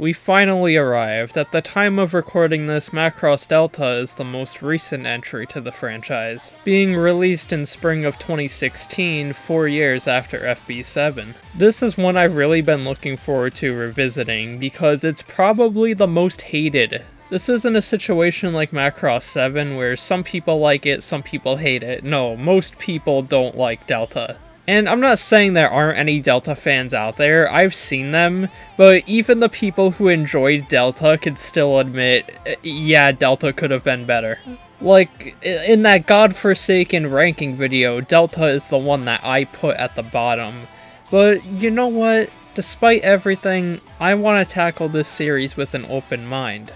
We finally arrived. At the time of recording this, Macross Delta is the most recent entry to the franchise, being released in spring of 2016, 4 years after FB7. This is one I've really been looking forward to revisiting, because it's probably the most hated. This isn't a situation like Macross 7 where some people like it, some people hate it. No, most people don't like Delta. And I'm not saying there aren't any Delta fans out there, I've seen them, but even the people who enjoyed Delta could still admit, yeah, Delta could have been better. Like, in that godforsaken ranking video, Delta is the one that I put at the bottom. But you know what? Despite everything, I want to tackle this series with an open mind.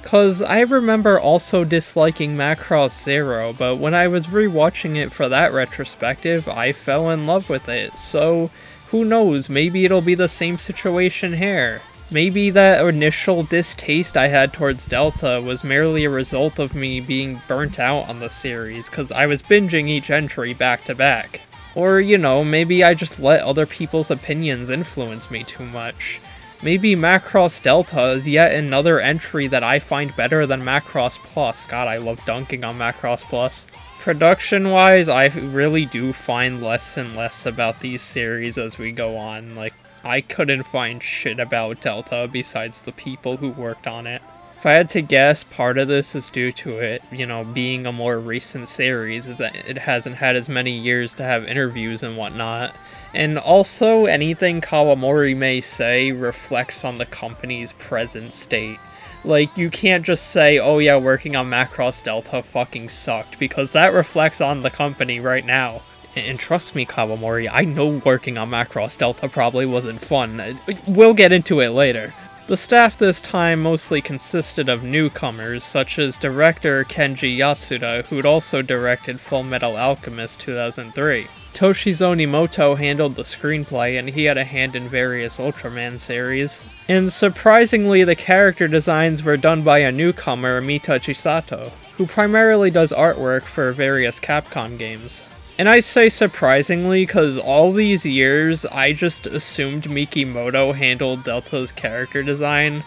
Cause I remember also disliking Macross 0, but when I was rewatching it for that retrospective, I fell in love with it, so who knows, maybe it'll be the same situation here. Maybe that initial distaste I had towards Delta was merely a result of me being burnt out on the series, cause I was binging each entry back to back. Or, you know, maybe I just let other people's opinions influence me too much. Maybe Macross Delta is yet another entry that I find better than Macross Plus. God, I love dunking on Macross Plus. Production-wise, I really do find less and less about these series as we go on. Like, I couldn't find shit about Delta besides the people who worked on it. If I had to guess, part of this is due to it, you know, being a more recent series, is that it hasn't had as many years to have interviews and whatnot. And also, anything Kawamori may say reflects on the company's present state. Like, you can't just say, oh yeah, working on Macross Delta fucking sucked, because that reflects on the company right now. And trust me, Kawamori, I know working on Macross Delta probably wasn't fun. We'll get into it later. The staff this time mostly consisted of newcomers, such as director Kenji Yatsuda, who'd also directed Full Metal Alchemist 2003. Toshizo Nimoto handled the screenplay, and he had a hand in various Ultraman series. And surprisingly, the character designs were done by a newcomer, Mita Chisato, who primarily does artwork for various Capcom games. And I say surprisingly because all these years, I just assumed Mikimoto handled Delta's character design.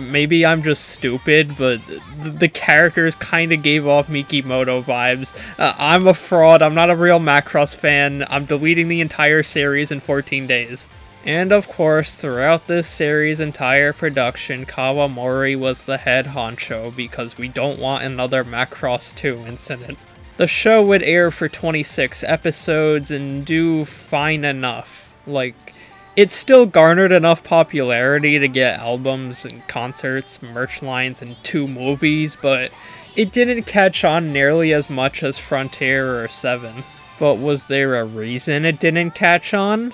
Maybe I'm just stupid, but the characters kinda gave off Mikimoto vibes. I'm a fraud, I'm not a real Macross fan, I'm deleting the entire series in 14 days. And of course, throughout this series' entire production, Kawamori was the head honcho because we don't want another Macross 2 incident. The show would air for 26 episodes and do fine enough. Like, it still garnered enough popularity to get albums and concerts, merch lines, and 2 movies, but it didn't catch on nearly as much as Frontier or 7. But was there a reason it didn't catch on?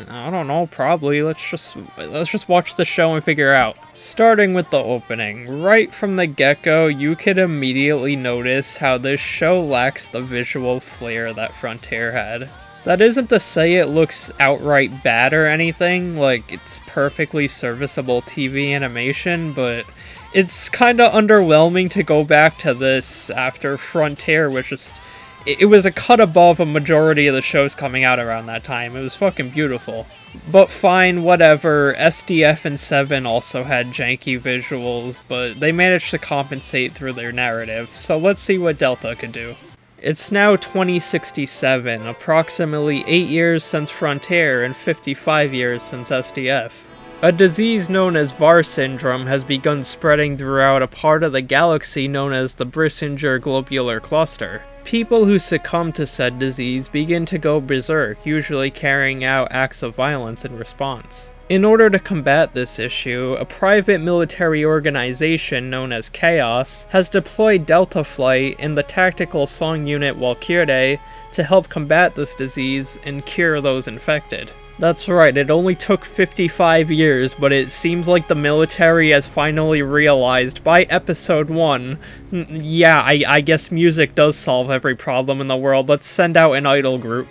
I don't know, probably. Let's just watch the show and figure out. Starting with the opening. Right from the get-go, you could immediately notice how this show lacks the visual flair that Frontier had. That isn't to say it looks outright bad or anything, like it's perfectly serviceable TV animation, but it's kinda underwhelming to go back to this after Frontier was just... It was a cut above a majority of the shows coming out around that time. It was fucking beautiful. But fine, whatever. SDF and 7 also had janky visuals, but they managed to compensate through their narrative, so let's see what Delta could do. It's now 2067, approximately 8 years since Frontier and 55 years since SDF. A disease known as VAR syndrome has begun spreading throughout a part of the galaxy known as the Brissinger Globular Cluster. People who succumb to said disease begin to go berserk, usually carrying out acts of violence in response. In order to combat this issue, a private military organization known as Chaos has deployed Delta Flight and the tactical song unit Walkure to help combat this disease and cure those infected. That's right, it only took 55 years, but it seems like the military has finally realized by episode 1, yeah, I guess music does solve every problem in the world, let's send out an idol group.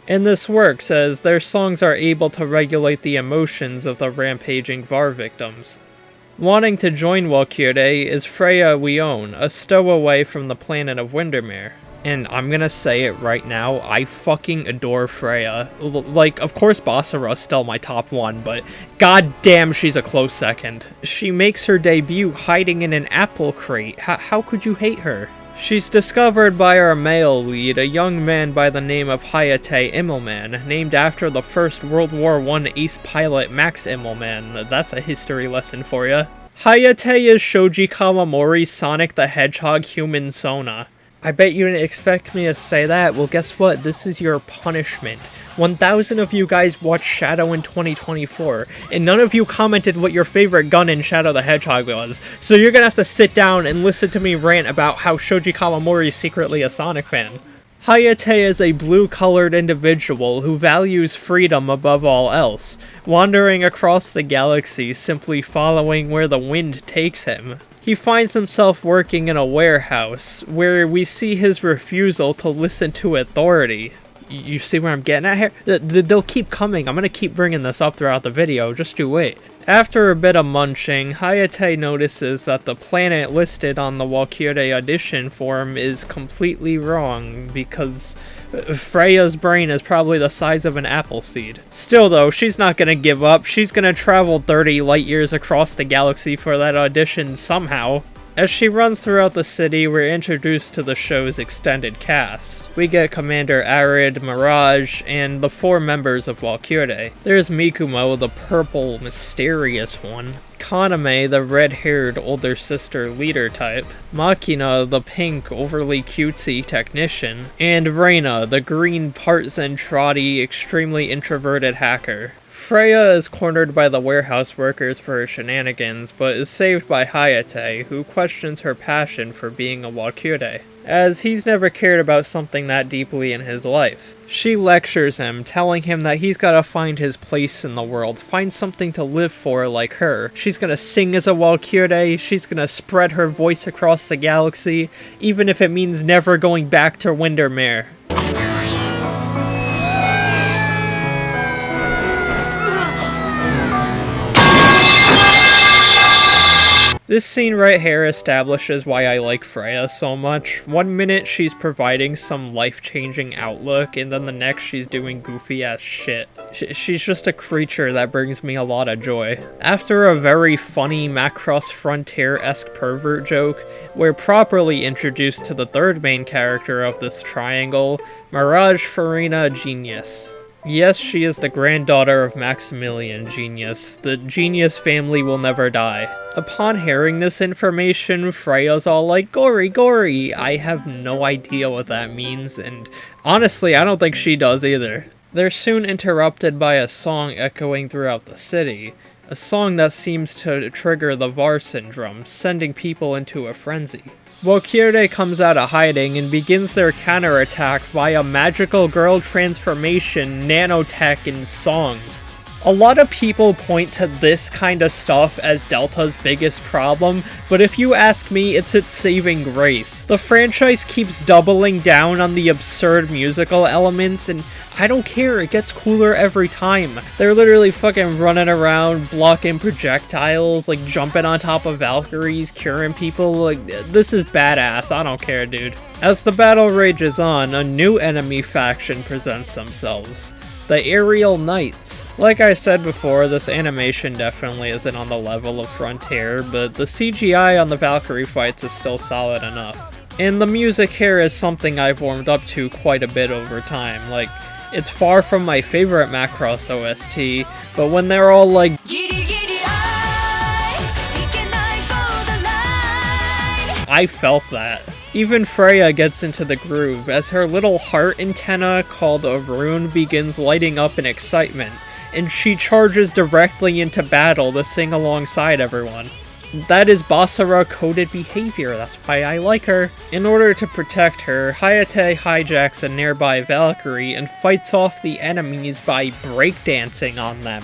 And this works, as their songs are able to regulate the emotions of the rampaging VAR victims. Wanting to join Walkure is Freyja Wion, a stowaway from the planet of Windermere. And I'm gonna say it right now, I fucking adore Freyja. Like, of course Basara's still my top one, but goddamn she's a close second. She makes her debut hiding in an apple crate. How could you hate her? She's discovered by our male lead, a young man by the name of Hayate Immelman, named after the first World War I ace pilot Max Immelman. That's a history lesson for ya. Hayate is Shoji Kawamori's Sonic the Hedgehog human Sona. I bet you didn't expect me to say that. Well, guess what? This is your punishment. 1,000 of you guys watched Shadow in 2024, and none of you commented what your favorite gun in Shadow the Hedgehog was, so you're gonna have to sit down and listen to me rant about how Shoji Kawamori is secretly a Sonic fan. Hayate is a blue-colored individual who values freedom above all else, wandering across the galaxy simply following where the wind takes him. He finds himself working in a warehouse, where we see his refusal to listen to authority. You see where I'm getting at here? They'll keep coming. I'm gonna keep bringing this up throughout the video, just you wait. After a bit of munching, Hayate notices that the planet listed on the Valkyrie audition form is completely wrong, because Freyja's brain is probably the size of an apple seed. Still though, she's not gonna give up. She's gonna travel 30 light years across the galaxy for that audition somehow. As she runs throughout the city, we're introduced to the show's extended cast. We get Commander Arid, Mirage, and the 4 members of Valkyrie. There's Mikumo, the purple, mysterious one. Kaname, the red-haired older sister leader type. Makina, the pink, overly cutesy technician. And Ragna, the green part Zentradi, extremely introverted hacker. Freyja is cornered by the warehouse workers for her shenanigans, but is saved by Hayate, who questions her passion for being a Valkyrie, as he's never cared about something that deeply in his life. She lectures him, telling him that he's gotta find his place in the world, find something to live for like her. She's gonna sing as a Valkyrie, she's gonna spread her voice across the galaxy, even if it means never going back to Windermere. This scene right here establishes why I like Freyja so much. One minute she's providing some life-changing outlook, and then the next she's doing goofy-ass shit. She's just a creature that brings me a lot of joy. After a very funny Macross Frontier-esque pervert joke, we're properly introduced to the third main character of this triangle, Mirage Farina Genius. Yes, she is the granddaughter of Maximilian Genius. The Genius family will never die. Upon hearing this information, Freyja's all like, "Gori, Gori!" I have no idea what that means, and honestly, I don't think she does either. They're soon interrupted by a song echoing throughout the city. A song that seems to trigger the VAR syndrome, sending people into a frenzy. Valkyrie comes out of hiding and begins their counterattack via magical girl transformation, nanotech, and songs. A lot of people point to this kind of stuff as Delta's biggest problem, but if you ask me, it's its saving grace. The franchise keeps doubling down on the absurd musical elements, and I don't care, it gets cooler every time. They're literally fucking running around, blocking projectiles, like jumping on top of Valkyries, curing people, like, this is badass, I don't care, dude. As the battle rages on, a new enemy faction presents themselves. The Aerial Knights. Like I said before, this animation definitely isn't on the level of Frontier, but the CGI on the Valkyrie fights is still solid enough. And the music here is something I've warmed up to quite a bit over time. Like, it's far from my favorite Macross OST, but when they're all like, I felt that. Even Freyja gets into the groove, as her little heart antenna called a rune begins lighting up in excitement, and she charges directly into battle to sing alongside everyone. That is Basara-coded behavior, that's why I like her. In order to protect her, Hayate hijacks a nearby Valkyrie and fights off the enemies by breakdancing on them.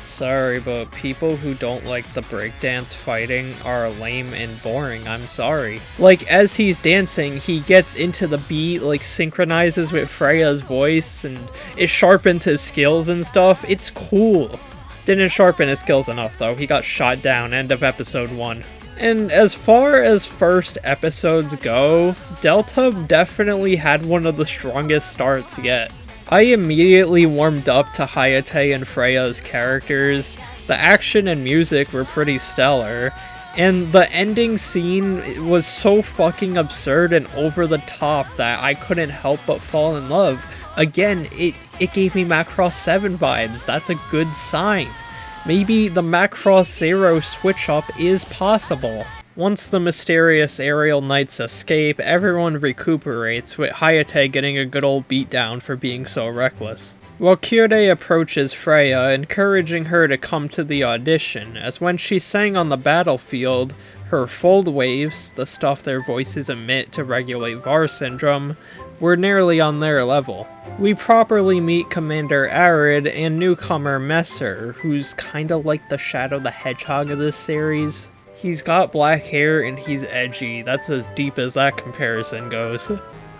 Sorry, but people who don't like the breakdance fighting are lame and boring, I'm sorry. Like, as he's dancing, he gets into the beat, like, synchronizes with Freyja's voice, and it sharpens his skills and stuff. It's cool. Didn't sharpen his skills enough, though. He got shot down, end of episode 1. And as far as first episodes go, Delta definitely had one of the strongest starts yet. I immediately warmed up to Hayate and Freyja's characters, the action and music were pretty stellar, and the ending scene was so fucking absurd and over the top that I couldn't help but fall in love. Again, it gave me Macross 7 vibes, that's a good sign. Maybe the Macross 0 switch-up is possible. Once the mysterious aerial knights escape, everyone recuperates, with Hayate getting a good old beatdown for being so reckless. Walkure approaches Freyja, encouraging her to come to the audition, as when she sang on the battlefield, her fold waves, the stuff their voices emit to regulate VAR syndrome, were nearly on their level. We properly meet Commander Arid and newcomer Messer, who's kinda like the Shadow the Hedgehog of this series. He's got black hair and he's edgy, that's as deep as that comparison goes.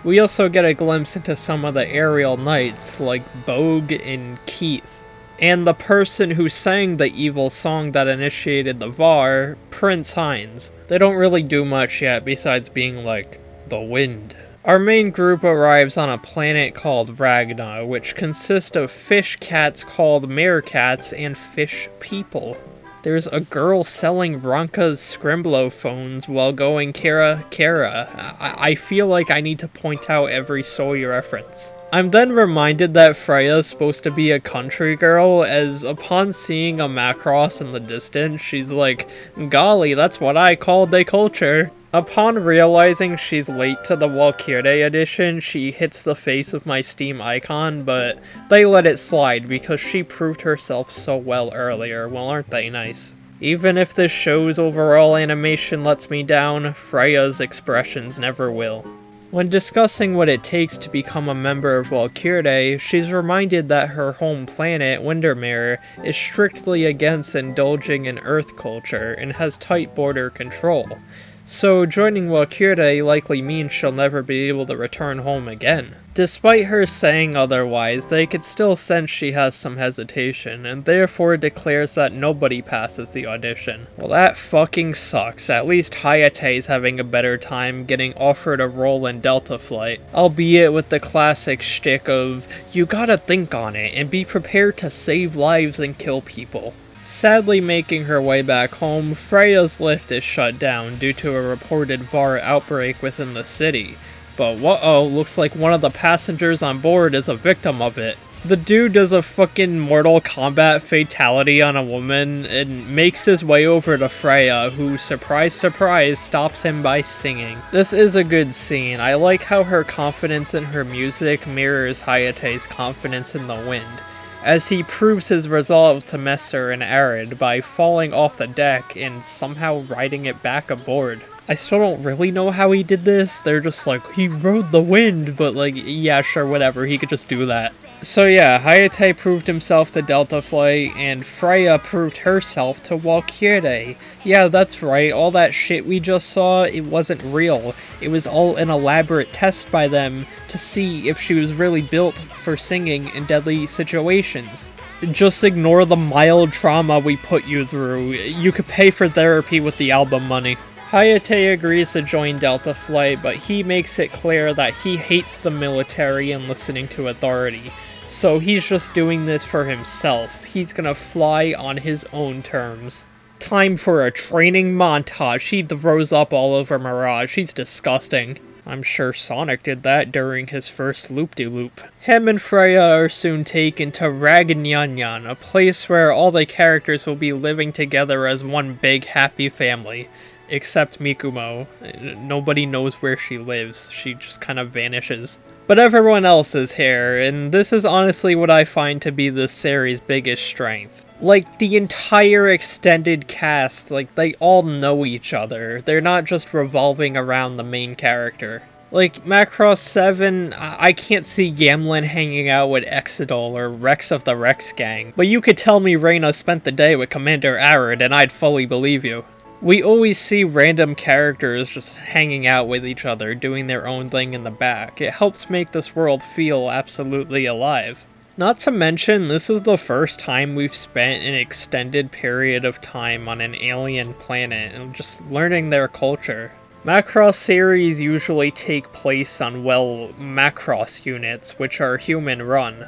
We also get a glimpse into some of the aerial knights, like Bogue and Keith. And the person who sang the evil song that initiated the VAR, Prince Hines. They don't really do much yet besides being like, the wind. Our main group arrives on a planet called Ragna, which consists of fish cats called meerkats and fish people. There's a girl selling Ronka's Scrimblow phones while going Kara Kara. I feel like I need to point out every Soy reference. I'm then reminded that Freyja's supposed to be a country girl, as upon seeing a Macross in the distance, she's like, golly, that's what I call the culture. Upon realizing she's late to the Walkure edition, she hits the face of my Steam icon, but they let it slide because she proved herself so well earlier, well aren't they nice? Even if this show's overall animation lets me down, Freyja's expressions never will. When discussing what it takes to become a member of Walkure, she's reminded that her home planet, Windermere, is strictly against indulging in Earth culture and has tight border control. So joining Walkure likely means she'll never be able to return home again. Despite her saying otherwise, they could still sense she has some hesitation, and therefore declares that nobody passes the audition. Well, that fucking sucks. At least Hayate's having a better time getting offered a role in Delta Flight, albeit with the classic shtick of, you gotta think on it and be prepared to save lives and kill people. Sadly making her way back home, Freyja's lift is shut down due to a reported VAR outbreak within the city. But whoa, looks like one of the passengers on board is a victim of it. The dude does a fucking Mortal Kombat fatality on a woman and makes his way over to Freyja, who, surprise surprise, stops him by singing. This is a good scene. I like how her confidence in her music mirrors Hayate's confidence in the wind, as he proves his resolve to Messer and Arid by falling off the deck and somehow riding it back aboard. I still don't really know how he did this. They're just like, he rode the wind, but like, yeah, sure, whatever, he could just do that. So yeah, Hayate proved himself to Delta Flight, and Freyja proved herself to Walkure. Yeah, that's right, all that shit we just saw, it wasn't real. It was all an elaborate test by them to see if she was really built for singing in deadly situations. Just ignore the mild trauma we put you through. You could pay for therapy with the album money. Hayate agrees to join Delta Flight, but he makes it clear that he hates the military and listening to authority. So he's just doing this for himself. He's gonna fly on his own terms. Time for a training montage. He throws up all over Mirage. He's disgusting. I'm sure Sonic did that during his first loop-de-loop. Him and Freyja are soon taken to Ragnyanyan, a place where all the characters will be living together as one big happy family. Except Mikumo. Nobody knows where she lives. She just kind of vanishes. But everyone else is here, and this is honestly what I find to be this series' biggest strength. Like, the entire extended cast, like, they all know each other. They're not just revolving around the main character. Like, Macross 7, I can't see Gamlin hanging out with Exidol or Rex of the Rex Gang, but you could tell me Reyna spent the day with Commander Arid and I'd fully believe you. We always see random characters just hanging out with each other, doing their own thing in the back. It helps make this world feel absolutely alive. Not to mention, this is the first time we've spent an extended period of time on an alien planet and just learning their culture. Macross series usually take place on, well, Macross units, which are human-run.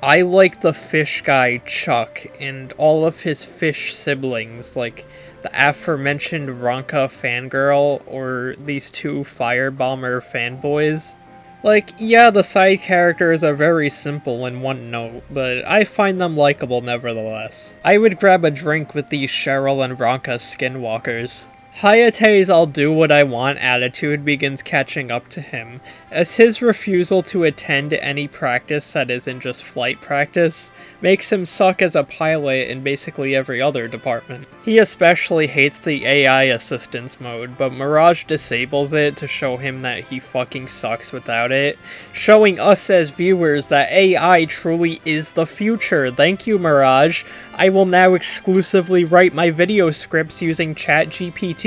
I like the fish guy Chuck and all of his fish siblings, like the aforementioned Ronka fangirl or these two Firebomber fanboys. Like, yeah, the side characters are very simple in one note, but I find them likable nevertheless. I would grab a drink with these Cheryl and Ronka skinwalkers. Hayate's I'll do what I want attitude begins catching up to him, as his refusal to attend any practice that isn't just flight practice makes him suck as a pilot in basically every other department. He especially hates the AI assistance mode, but Mirage disables it to show him that he fucking sucks without it, showing us as viewers that AI truly is the future. Thank you, Mirage. I will now exclusively write my video scripts using ChatGPT.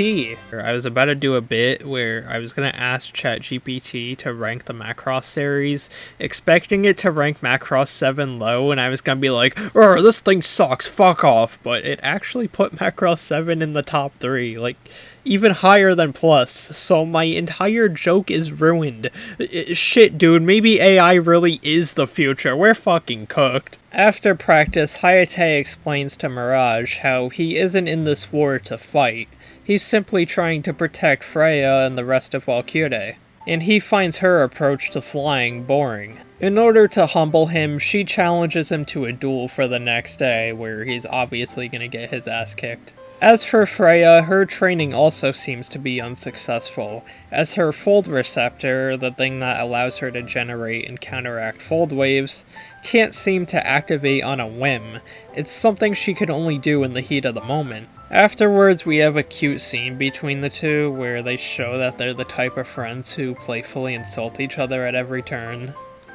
I was about to do a bit where I was going to ask ChatGPT to rank the Macross series, expecting it to rank Macross 7 low, and I was going to be like, this thing sucks, fuck off, but it actually put Macross 7 in the top 3, like, even higher than Plus, so my entire joke is ruined. Shit, dude, maybe AI really is the future, we're fucking cooked. After practice, Hayate explains to Mirage how he isn't in this war to fight, he's simply trying to protect Freyja and the rest of Valkyrie, and he finds her approach to flying boring. In order to humble him, she challenges him to a duel for the next day, where he's obviously gonna get his ass kicked. As for Freyja, her training also seems to be unsuccessful, as her fold receptor, the thing that allows her to generate and counteract fold waves, can't seem to activate on a whim. It's something she could only do in the heat of the moment. Afterwards, we have a cute scene between the two, where they show that they're the type of friends who playfully insult each other at every turn.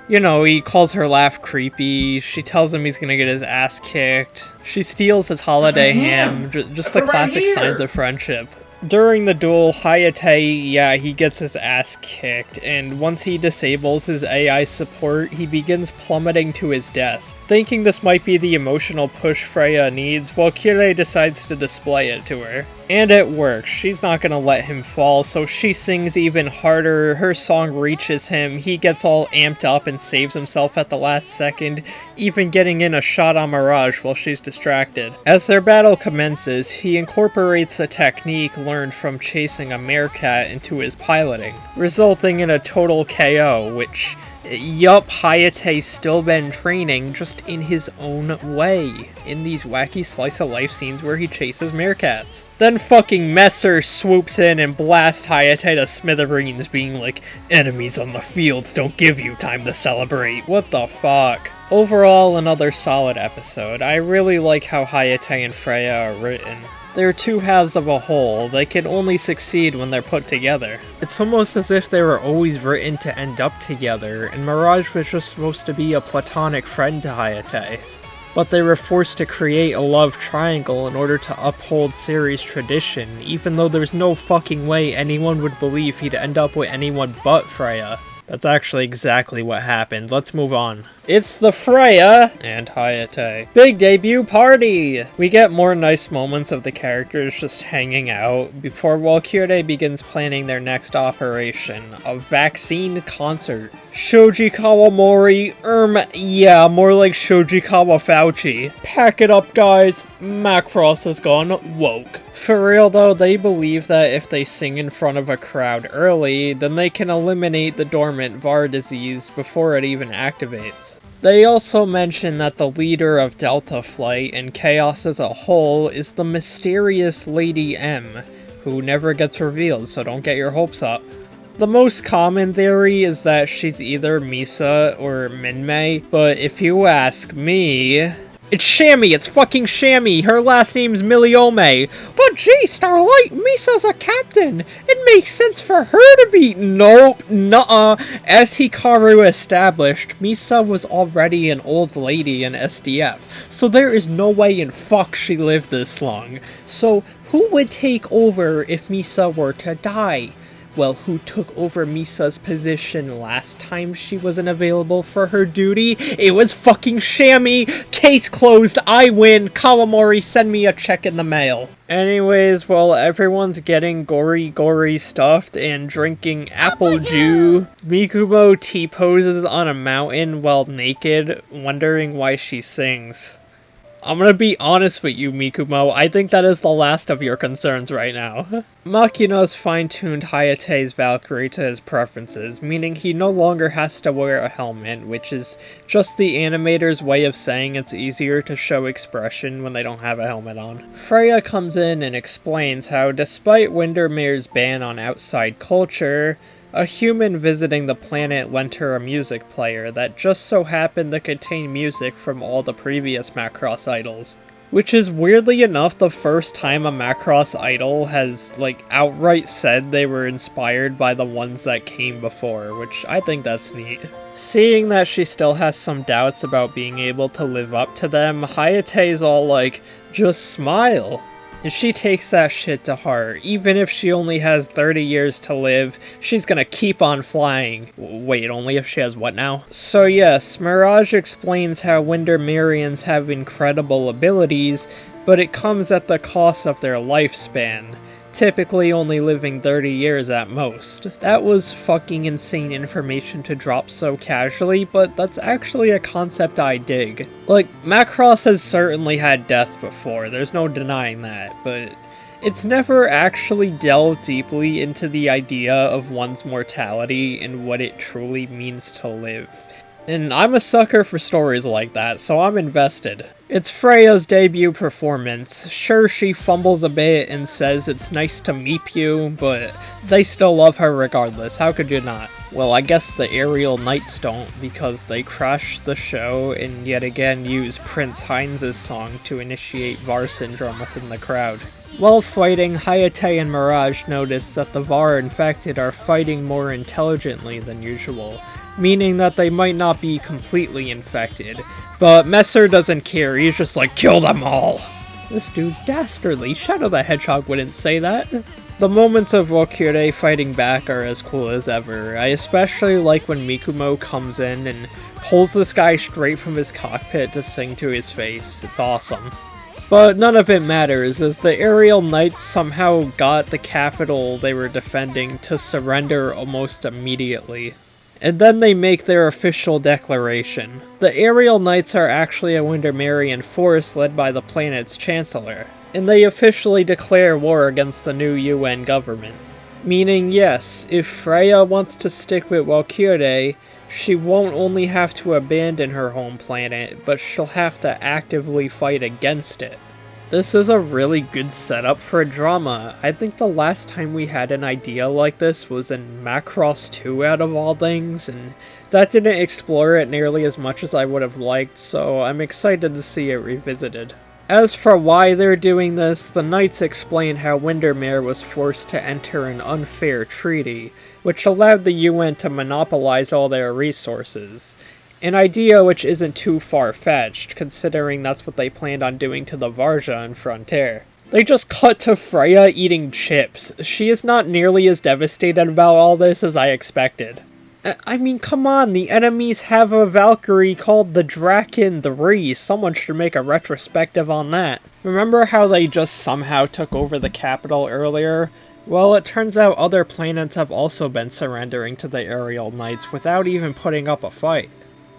You know, he calls her laugh creepy, she tells him he's gonna get his ass kicked, she steals his holiday ham, just the classic signs of friendship. During the duel, Hayate, he gets his ass kicked, and once he disables his AI support, he begins plummeting to his death. Thinking this might be the emotional push Freyja needs, Valkyrie decides to display it to her. And it works, she's not gonna let him fall, so she sings even harder, her song reaches him, he gets all amped up and saves himself at the last second, even getting in a shot on Mirage while she's distracted. As their battle commences, he incorporates a technique learned from chasing a meerkat into his piloting, resulting in a total KO, which, yup, Hayate's still been training, just in his own way, in these wacky slice-of-life scenes where he chases meerkats. Then fucking Messer swoops in and blasts Hayate to smithereens, being like, enemies on the fields don't give you time to celebrate, what the fuck? Overall, another solid episode. I really like how Hayate and Freyja are written. They're two halves of a whole, they can only succeed when they're put together. It's almost as if they were always written to end up together, and Mirage was just supposed to be a platonic friend to Hayate. But they were forced to create a love triangle in order to uphold series tradition, even though there's no fucking way anyone would believe he'd end up with anyone but Freyja. That's actually exactly what happened. Let's move on. It's the Freyja and Hayate big debut party! We get more nice moments of the characters just hanging out before Valkyrie begins planning their next operation, a vaccine concert. Shoji Kawamori, yeah, more like Shoji Kawafauci. Pack it up, guys. Macross has gone woke. For real though, they believe that if they sing in front of a crowd early, then they can eliminate the dormant VAR disease before it even activates. They also mention that the leader of Delta Flight and Chaos as a whole is the mysterious Lady M, who never gets revealed, so don't get your hopes up. The most common theory is that she's either Misa or Minmay, but if you ask me, it's Shammy! It's fucking Shammy! Her last name's Miliome! But gee, Starlight, Misa's a captain! It makes sense for her to be— Nope, nuh-uh. As Hikaru established, Misa was already an old lady in SDF, so there is no way in fuck she lived this long. So, who would take over if Misa were to die? Well, who took over Misa's position last time she wasn't available for her duty? It was fucking Shammy! Case closed, I win! Kawamori, send me a check in the mail. Anyways, while everyone's getting gori stuffed and drinking apple juice, Mikumo T-poses on a mountain while naked, wondering why she sings. I'm gonna be honest with you, Mikumo, I think that is the last of your concerns right now. Makino's fine-tuned Hayate's Valkyrie to his preferences, meaning he no longer has to wear a helmet, which is just the animator's way of saying it's easier to show expression when they don't have a helmet on. Freyja comes in and explains how, despite Windermere's ban on outside culture, a human visiting the planet lent her a music player that just so happened to contain music from all the previous Macross idols. Which is weirdly enough the first time a Macross idol has, outright said they were inspired by the ones that came before, which I think that's neat. Seeing that she still has some doubts about being able to live up to them, Hayate's all like, just smile. And she takes that shit to heart. Even if she only has 30 years to live, she's gonna keep on flying. Wait, only if she has what now? So yes, Mirage explains how Windermerians have incredible abilities, but it comes at the cost of their lifespan, typically only living 30 years at most. That was fucking insane information to drop so casually, but that's actually a concept I dig. Macross has certainly had death before, there's no denying that, but it's never actually delved deeply into the idea of one's mortality and what it truly means to live. And I'm a sucker for stories like that, so I'm invested. It's Freyja's debut performance. Sure, she fumbles a bit and says it's nice to meet you, but they still love her regardless, how could you not? Well, I guess the Aerial Knights don't, because they crash the show and yet again use Prince Heinz's song to initiate VAR syndrome within the crowd. While fighting, Hayate and Mirage notice that the VAR infected are fighting more intelligently than usual, meaning that they might not be completely infected. But Messer doesn't care, he's just like, kill them all! This dude's dastardly, Shadow the Hedgehog wouldn't say that. The moments of Valkyrie fighting back are as cool as ever. I especially like when Mikumo comes in and pulls this guy straight from his cockpit to sing to his face. It's awesome. But none of it matters, as the Aerial Knights somehow got the capital they were defending to surrender almost immediately. And then they make their official declaration. The Aerial Knights are actually a Windermerian force led by the planet's Chancellor, and they officially declare war against the new UN government. Meaning, yes, if Freyja wants to stick with Valkyrie, she won't only have to abandon her home planet, but she'll have to actively fight against it. This is a really good setup for a drama. I think the last time we had an idea like this was in Macross 2 out of all things, and that didn't explore it nearly as much as I would have liked, so I'm excited to see it revisited. As for why they're doing this, the Knights explain how Windermere was forced to enter an unfair treaty, which allowed the UN to monopolize all their resources. An idea which isn't too far-fetched, considering that's what they planned on doing to the Varja and Frontier. They just cut to Freyja eating chips. She is not nearly as devastated about all this as I expected. I mean, come on, the enemies have a Valkyrie called the Draken 3. Someone should make a retrospective on that. Remember how they just somehow took over the capital earlier? Well, it turns out other planets have also been surrendering to the Aerial Knights without even putting up a fight.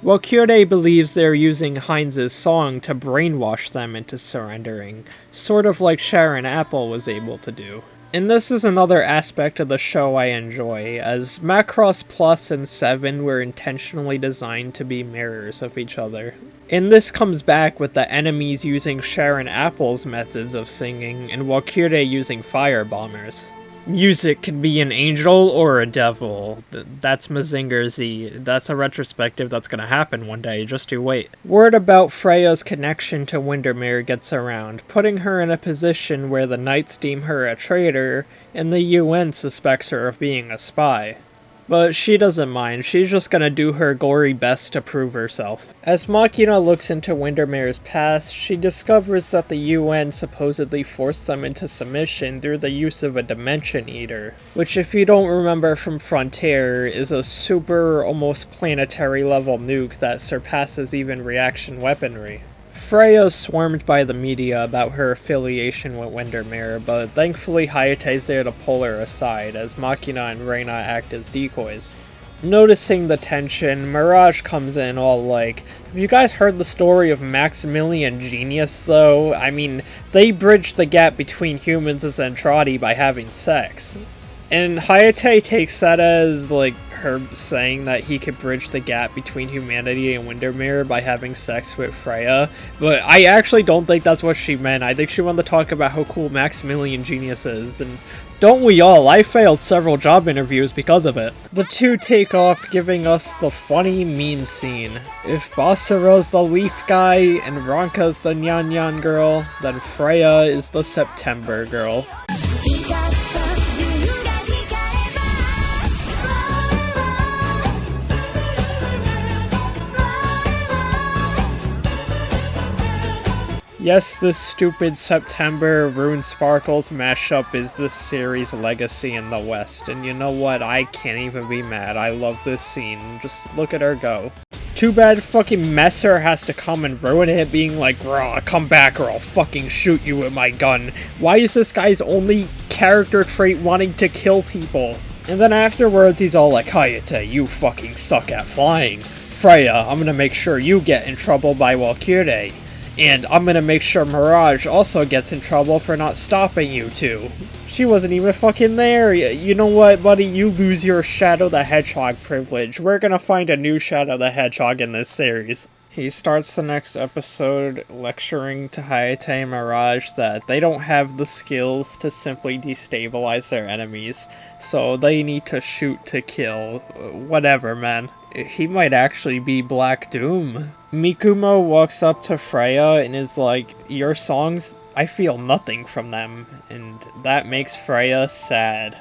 Valkyrie believes they're using Heinz's song to brainwash them into surrendering, sort of like Sharon Apple was able to do. And this is another aspect of the show I enjoy, as Macross Plus and 7 were intentionally designed to be mirrors of each other. And this comes back with the enemies using Sharon Apple's methods of singing, and Valkyrie using fire bombers. Music can be an angel or a devil. That's Mazinger Z. That's a retrospective that's gonna happen one day, just you wait. Word about Freyja's connection to Windermere gets around, putting her in a position where the Knights deem her a traitor, and the UN suspects her of being a spy. But she doesn't mind, she's just gonna do her gory best to prove herself. As Machina looks into Windermere's past, she discovers that the UN supposedly forced them into submission through the use of a Dimension Eater, which if you don't remember from Frontier, is a super, almost planetary level nuke that surpasses even reaction weaponry. Freyja is swarmed by the media about her affiliation with Windermere, but thankfully Hayate's there to pull her aside, as Machina and Ragna act as decoys. Noticing the tension, Mirage comes in all like, have you guys heard the story of Maximilian Genius though? I mean, they bridged the gap between humans and Zentradi by having sex. And Hayate takes that as, like, her saying that he could bridge the gap between humanity and Windermere by having sex with Freyja, but I actually don't think that's what she meant. I think she wanted to talk about how cool Maximilian Genius is, and don't we all? I failed several job interviews because of it. The two take off, giving us the funny meme scene. If Basara's the leaf guy and Ranka's the Nyan Nyan girl, then Freyja is the September girl. Yes, this stupid September Rune Sparkles mashup is this series' legacy in the West, and you know what? I can't even be mad. I love this scene. Just look at her go. Too bad fucking Messer has to come and ruin it, being like, "Raw, come back or I'll fucking shoot you with my gun." Why is this guy's only character trait wanting to kill people? And then afterwards he's all like, "Hayate, you fucking suck at flying. Freyja, I'm gonna make sure you get in trouble by Valkyrie. And I'm gonna make sure Mirage also gets in trouble for not stopping you two." She wasn't even fucking there. You know what, buddy? You lose your Shadow the Hedgehog privilege. We're gonna find a new Shadow the Hedgehog in this series. He starts the next episode lecturing to Hayate and Mirage that they don't have the skills to simply destabilize their enemies, so they need to shoot to kill. Whatever, man. He might actually be Black Doom. Mikumo walks up to Freyja and is like, "Your songs, I feel nothing from them," and that makes Freyja sad.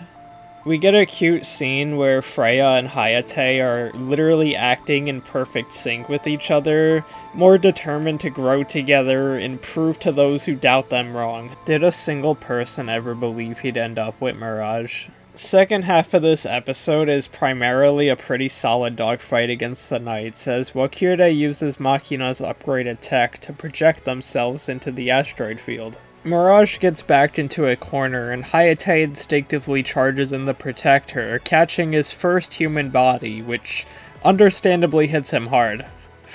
We get a cute scene where Freyja and Hayate are literally acting in perfect sync with each other, more determined to grow together and prove to those who doubt them wrong. Did a single person ever believe he'd end up with Mirage? Second half of this episode is primarily a pretty solid dogfight against the Knights, as Valkyrie uses Machina's upgraded tech to project themselves into the asteroid field. Mirage gets backed into a corner, and Hayate instinctively charges in to protect her, catching his first human body, which understandably hits him hard.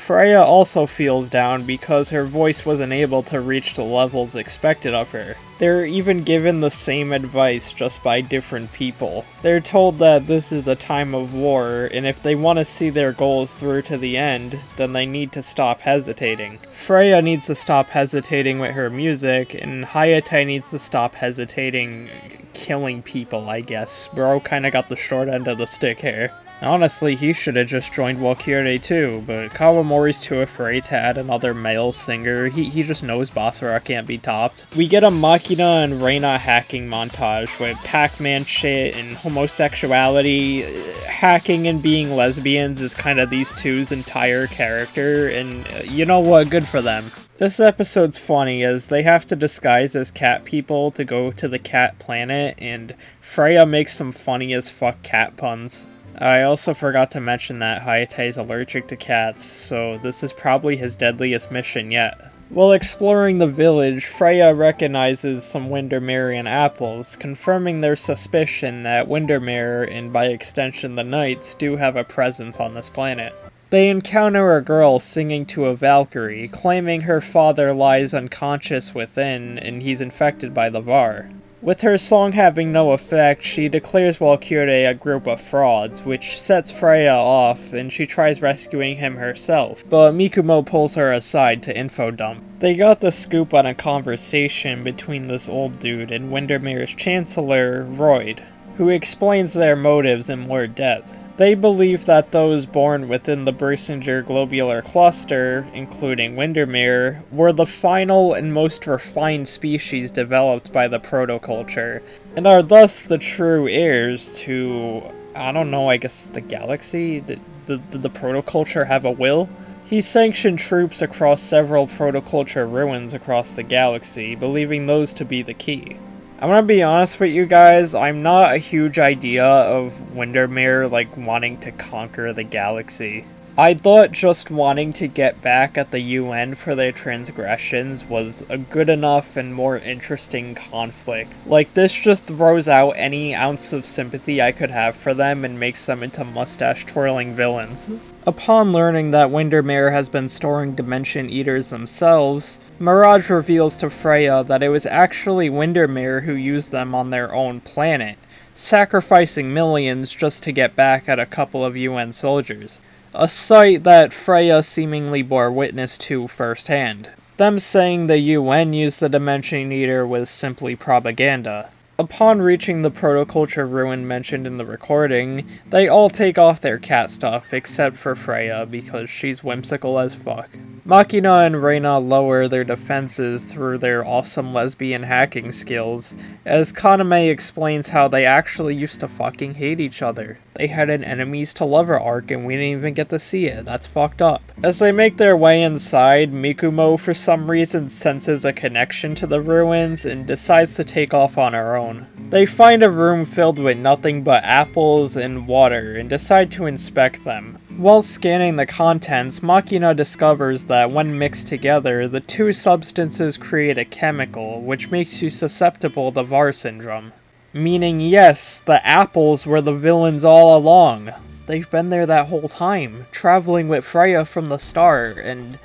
Freyja also feels down because her voice wasn't able to reach the levels expected of her. They're even given the same advice, just by different people. They're told that this is a time of war, and if they want to see their goals through to the end, then they need to stop hesitating. Freyja needs to stop hesitating with her music, and Hayate needs to stop hesitating killing people, I guess. Bro kinda got the short end of the stick here. Honestly, he should have just joined Valkyrie too, but Kawamori's too afraid to add another male singer. He just knows Basara can't be topped. We get a Machina and Ragna hacking montage with Pac-Man shit and homosexuality. Hacking and being lesbians is kind of these two's entire character, and you know what? Good for them. This episode's funny as they have to disguise as cat people to go to the cat planet, and Freyja makes some funny as fuck cat puns. I also forgot to mention that Hayate is allergic to cats, so this is probably his deadliest mission yet. While exploring the village, Freyja recognizes some Windermerean apples, confirming their suspicion that Windermere, and by extension the Knights, do have a presence on this planet. They encounter a girl singing to a Valkyrie, claiming her father lies unconscious within and he's infected by the Var. With her song having no effect, she declares Valkyrie a group of frauds, which sets Freyja off, and she tries rescuing him herself, but Mikumo pulls her aside to info dump. They got the scoop on a conversation between this old dude and Windermere's Chancellor, Royd, who explains their motives in more depth. They believe that those born within the Bursinger globular cluster, including Windermere, were the final and most refined species developed by the Protoculture, and are thus the true heirs to I don't know, I guess the galaxy? Did the Protoculture have a will? He sanctioned troops across several Protoculture ruins across the galaxy, believing those to be the key. I'm gonna be honest with you guys, I'm not a huge idea of Windermere, like, wanting to conquer the galaxy. I thought just wanting to get back at the UN for their transgressions was a good enough and more interesting conflict. Like, this just throws out any ounce of sympathy I could have for them and makes them into mustache-twirling villains. Upon learning that Windermere has been storing Dimension Eaters themselves, Mirage reveals to Freyja that it was actually Windermere who used them on their own planet, sacrificing millions just to get back at a couple of UN soldiers. A sight that Freyja seemingly bore witness to firsthand. Them saying the UN used the Dimension Eater was simply propaganda. Upon reaching the Protoculture ruin mentioned in the recording, they all take off their cat stuff except for Freyja because she's whimsical as fuck. Machina and Ragna lower their defenses through their awesome lesbian hacking skills, as Kaname explains how they actually used to fucking hate each other. They had an enemies to lover arc and we didn't even get to see it, that's fucked up. As they make their way inside, Mikumo for some reason senses a connection to the ruins and decides to take off on her own. They find a room filled with nothing but apples and water and decide to inspect them. While scanning the contents, Machina discovers that when mixed together, the two substances create a chemical, which makes you susceptible to VAR syndrome. Meaning, yes, the apples were the villains all along. They've been there that whole time, traveling with Freyja from the start, and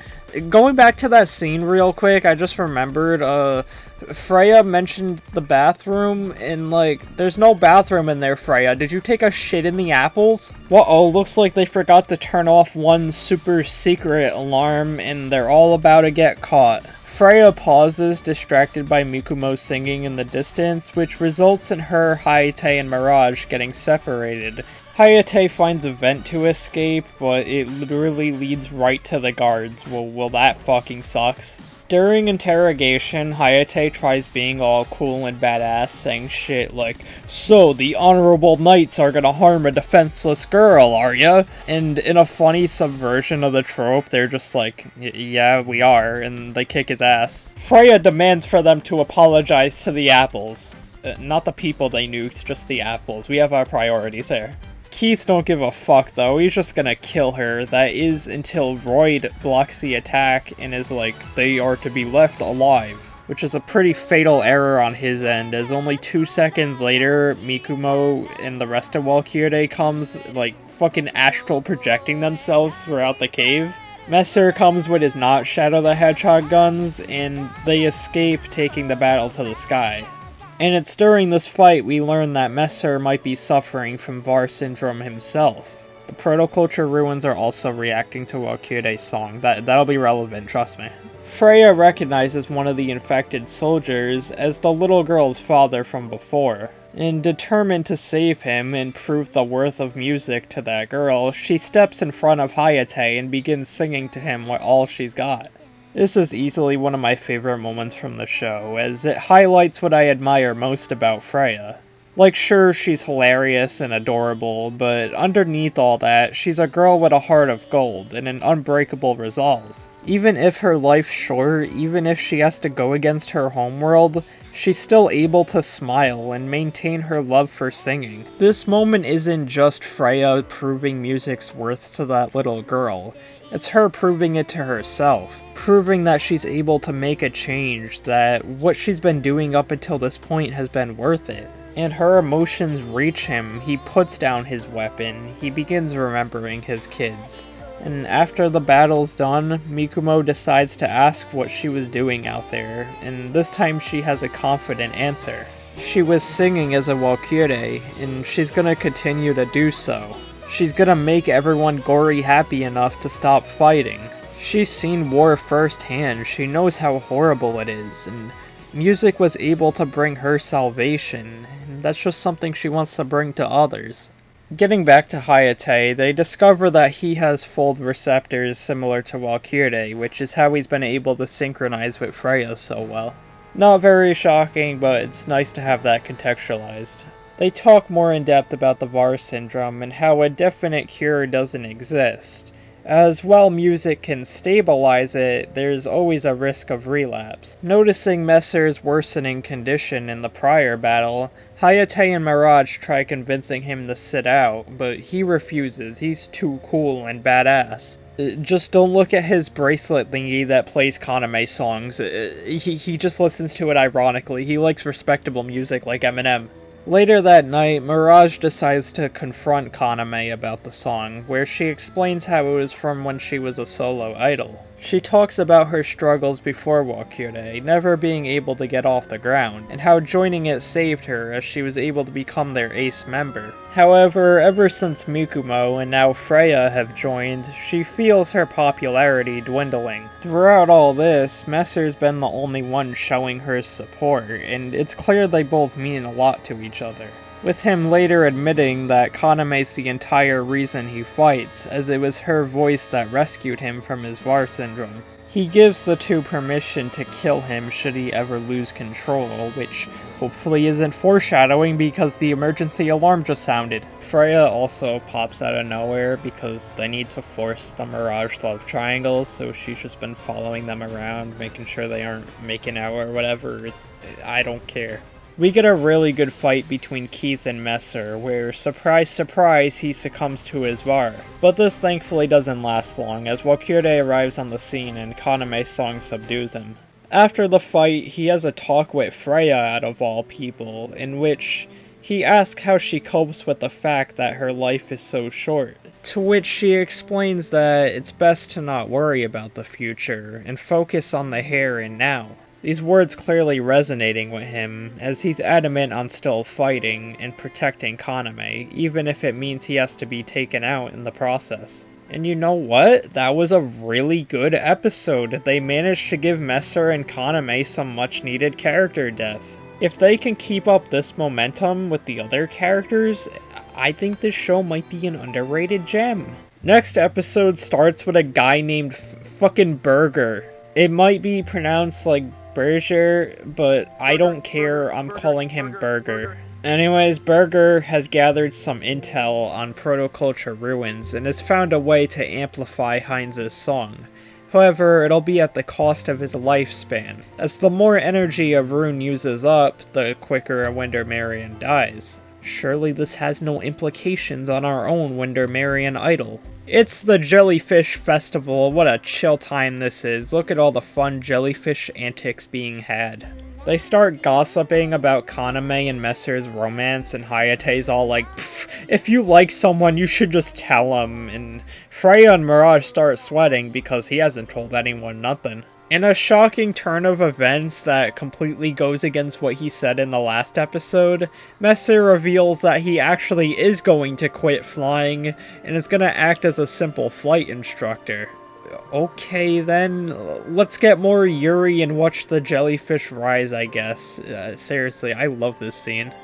going back to that scene real quick, I just remembered, Freyja mentioned the bathroom, and like, there's no bathroom in there, Freyja. Did you take a shit in the apples? Uh-oh, looks like they forgot to turn off one super secret alarm, and they're all about to get caught. Freyja pauses, distracted by Mikumo singing in the distance, which results in her, Hayate, and Mirage getting separated. Hayate finds a vent to escape, but it literally leads right to the guards. Well, that fucking sucks. During interrogation, Hayate tries being all cool and badass, saying shit like, "So, the honorable knights are gonna harm a defenseless girl, are ya?" And in a funny subversion of the trope, they're just like, "Yeah, we are," and they kick his ass. Freyja demands for them to apologize to the apples. Not the people they nuked, just the apples. We have our priorities here. Keith don't give a fuck though, he's just gonna kill her. That is until Royd blocks the attack and is like, they are to be left alive. Which is a pretty fatal error on his end, as only 2 seconds later, Mikumo and the rest of Valkyrie comes, like, fucking astral projecting themselves throughout the cave. Messer comes with his not Shadow the Hedgehog guns, and they escape, taking the battle to the sky. And it's during this fight we learn that Messer might be suffering from VAR syndrome himself. The Protoculture ruins are also reacting to Valkyrie's song. That'll be relevant, trust me. Freyja recognizes one of the infected soldiers as the little girl's father from before. And determined to save him and prove the worth of music to that girl, she steps in front of Hayate and begins singing to him with all she's got. This is easily one of my favorite moments from the show, as it highlights what I admire most about Freyja. Like, sure, she's hilarious and adorable, but underneath all that, she's a girl with a heart of gold and an unbreakable resolve. Even if her life's short, even if she has to go against her homeworld, she's still able to smile and maintain her love for singing. This moment isn't just Freyja proving music's worth to that little girl. It's her proving it to herself, proving that she's able to make a change, that what she's been doing up until this point has been worth it. And her emotions reach him, he puts down his weapon, he begins remembering his kids. And after the battle's done, Mikumo decides to ask what she was doing out there, and this time she has a confident answer. She was singing as a Valkyrie, and she's gonna continue to do so. She's gonna make everyone gori happy enough to stop fighting. She's seen war firsthand, she knows how horrible it is, and music was able to bring her salvation, and that's just something she wants to bring to others. Getting back to Hayate, they discover that he has fold receptors similar to Valkyrie, which is how he's been able to synchronize with Freyja so well. Not very shocking, but it's nice to have that contextualized. They talk more in depth about the VAR syndrome and how a definite cure doesn't exist. As while music can stabilize it, there's always a risk of relapse. Noticing Messer's worsening condition in the prior battle, Hayate and Mirage try convincing him to sit out, but he refuses. He's too cool and badass. Just don't look at his bracelet thingy that plays Kaname songs. He just listens to it ironically. He likes respectable music like Eminem. Later that night, Mirage decides to confront Kaname about the song, where she explains how it was from when she was a solo idol. She talks about her struggles before Walkure, never being able to get off the ground, and how joining it saved her as she was able to become their ace member. However, ever since Mikumo and now Freyja have joined, she feels her popularity dwindling. Throughout all this, Messer's been the only one showing her support, and it's clear they both mean a lot to each other. With him later admitting that Kaname's the entire reason he fights, as it was her voice that rescued him from his VAR syndrome. He gives the two permission to kill him should he ever lose control, which hopefully isn't foreshadowing because the emergency alarm just sounded. Freyja also pops out of nowhere because they need to force the Mirage love triangle, so she's just been following them around, making sure they aren't making out or whatever. I don't care. We get a really good fight between Keith and Messer, where, surprise surprise, he succumbs to his VAR. But this thankfully doesn't last long, as Walkure arrives on the scene and Kaname's song subdues him. After the fight, he has a talk with Freyja out of all people, in which he asks how she copes with the fact that her life is so short. To which she explains that it's best to not worry about the future, and focus on the here and now. These words clearly resonating with him, as he's adamant on still fighting and protecting Kaname, even if it means he has to be taken out in the process. And you know what? That was a really good episode. They managed to give Messer and Kaname some much needed character depth. If they can keep up this momentum with the other characters, I think this show might be an underrated gem. Next episode starts with a guy named fucking Burger. It might be pronounced like Berger, but I don't care, I'm calling him Burger. Anyways, Burger has gathered some intel on Protoculture ruins and has found a way to amplify Heinz's song. However, it'll be at the cost of his lifespan, as the more energy a rune uses up, the quicker a Windermerian dies. Surely this has no implications on our own Windermerian idol. It's the Jellyfish Festival, what a chill time this is. Look at all the fun jellyfish antics being had. They start gossiping about Kaname and Messer's romance, and Hayate's all like, if you like someone, you should just tell him, and Freyja and Mirage start sweating because he hasn't told anyone nothing. In a shocking turn of events that completely goes against what he said in the last episode, Messer reveals that he actually is going to quit flying, and is going to act as a simple flight instructor. Okay then, let's get more Yuri and watch the jellyfish rise, I guess. Seriously, I love this scene.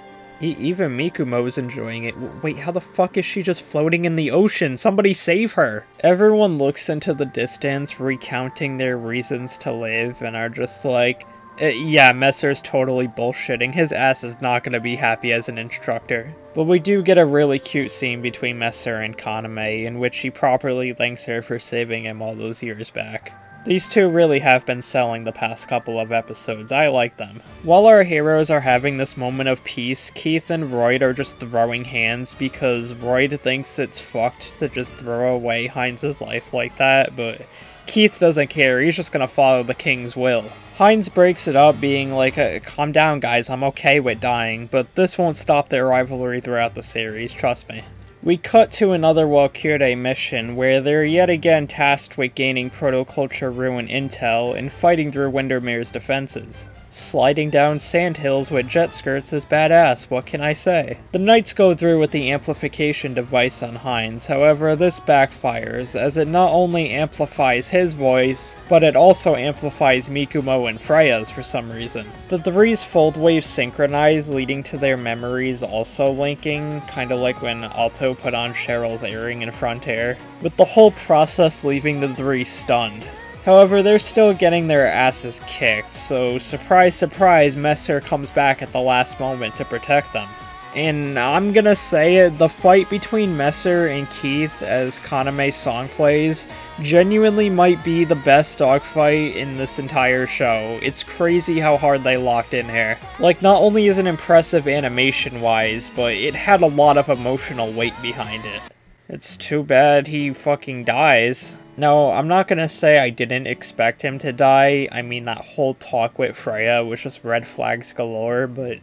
Even Mikumo's enjoying it. Wait, how the fuck is she just floating in the ocean? Somebody save her! Everyone looks into the distance, recounting their reasons to live, and are just like, yeah, Messer's totally bullshitting. His ass is not gonna be happy as an instructor. But we do get a really cute scene between Messer and Kaname, in which he properly thanks her for saving him all those years back. These two really have been selling the past couple of episodes. I like them. While our heroes are having this moment of peace, Keith and Royd are just throwing hands because Royd thinks it's fucked to just throw away Heinz's life like that, but Keith doesn't care. He's just gonna follow the king's will. Heinz breaks it up, being like, calm down guys, I'm okay with dying, but this won't stop their rivalry throughout the series, trust me. We cut to another Walkure mission, where they're yet again tasked with gaining Protoculture ruin intel and fighting through Windermere's defenses. Sliding down sandhills with jet skirts is badass, what can I say? The knights go through with the amplification device on Heinz, however this backfires, as it not only amplifies his voice, but it also amplifies Mikumo and Freyja's for some reason. The three's fold waves synchronize, leading to their memories also linking, kinda like when Alto put on Cheryl's earring in Frontier, with the whole process leaving the three stunned. However, they're still getting their asses kicked, so surprise surprise, Messer comes back at the last moment to protect them. And I'm gonna say it, the fight between Messer and Keith as Kaname's song plays genuinely might be the best dogfight in this entire show. It's crazy how hard they locked in here. Like, not only is it impressive animation-wise, but it had a lot of emotional weight behind it. It's too bad he fucking dies. No, I'm not gonna say I didn't expect him to die. I mean, that whole talk with Freyja was just red flags galore, but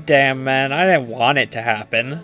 damn, man, I didn't want it to happen.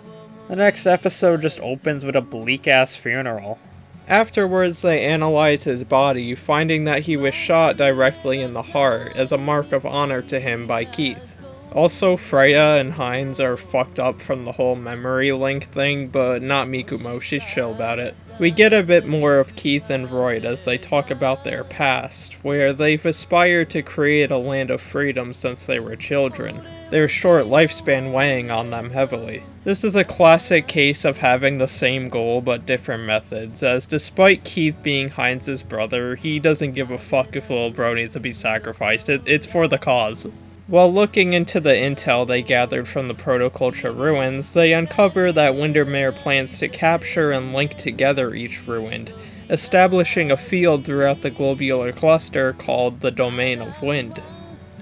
The next episode just opens with a bleak-ass funeral. Afterwards, they analyze his body, finding that he was shot directly in the heart as a mark of honor to him by Keith. Also, Freyja and Heinz are fucked up from the whole memory link thing, but not Mikumo, she's chill about it. We get a bit more of Keith and Royd as they talk about their past, where they've aspired to create a land of freedom since they were children, their short lifespan weighing on them heavily. This is a classic case of having the same goal but different methods, as despite Keith being Heinz's brother, he doesn't give a fuck if little bro needs to be sacrificed, it's for the cause. While looking into the intel they gathered from the Protoculture ruins, they uncover that Windermere plans to capture and link together each ruin, establishing a field throughout the globular cluster called the Domain of Wind.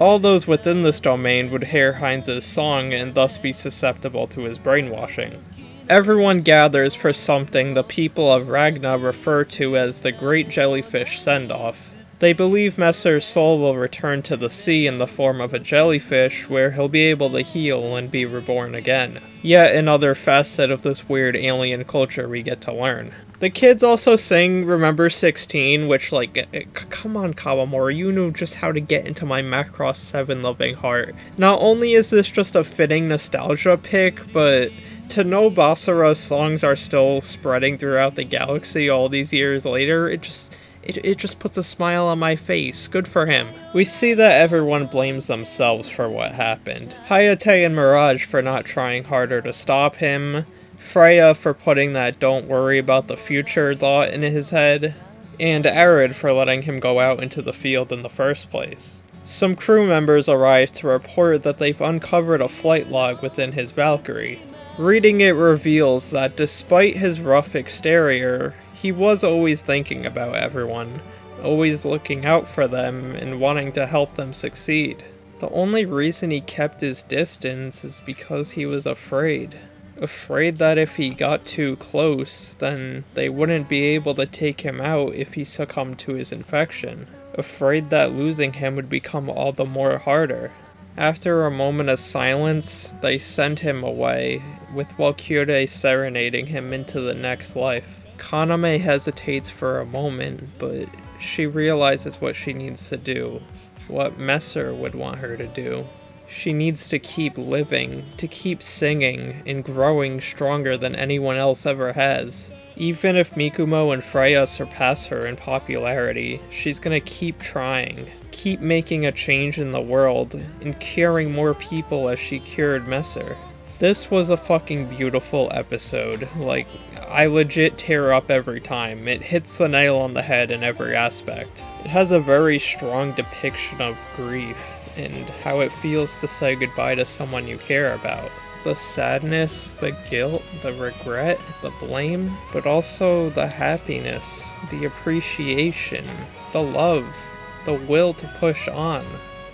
All those within this domain would hear Heinz's song and thus be susceptible to his brainwashing. Everyone gathers for something the people of Ragna refer to as the Great Jellyfish Send-Off. They believe Messer's soul will return to the sea in the form of a jellyfish, where he'll be able to heal and be reborn again. Yet another facet of this weird alien culture we get to learn. The kids also sing Remember 16, which, like, come on Kawamori, you knew just how to get into my Macross 7 loving heart. Not only is this just a fitting nostalgia pick, but to know Basara's songs are still spreading throughout the galaxy all these years later, it just puts a smile on my face. Good for him. We see that everyone blames themselves for what happened. Hayate and Mirage for not trying harder to stop him, Freyja for putting that don't worry about the future thought in his head, and Arid for letting him go out into the field in the first place. Some crew members arrive to report that they've uncovered a flight log within his Valkyrie. Reading it reveals that despite his rough exterior, he was always thinking about everyone, always looking out for them and wanting to help them succeed. The only reason he kept his distance is because he was afraid. Afraid that if he got too close, then they wouldn't be able to take him out if he succumbed to his infection. Afraid that losing him would become all the more harder. After a moment of silence, they send him away, with Valkyrie serenading him into the next life. Kaname hesitates for a moment, but she realizes what she needs to do, what Messer would want her to do. She needs to keep living, to keep singing, and growing stronger than anyone else ever has. Even if Mikumo and Freyja surpass her in popularity, she's gonna keep trying, keep making a change in the world, and curing more people as she cured Messer. This was a fucking beautiful episode. Like, I legit tear up every time. It hits the nail on the head in every aspect. It has a very strong depiction of grief and how it feels to say goodbye to someone you care about. The sadness, the guilt, the regret, the blame, but also the happiness, the appreciation, the love, the will to push on.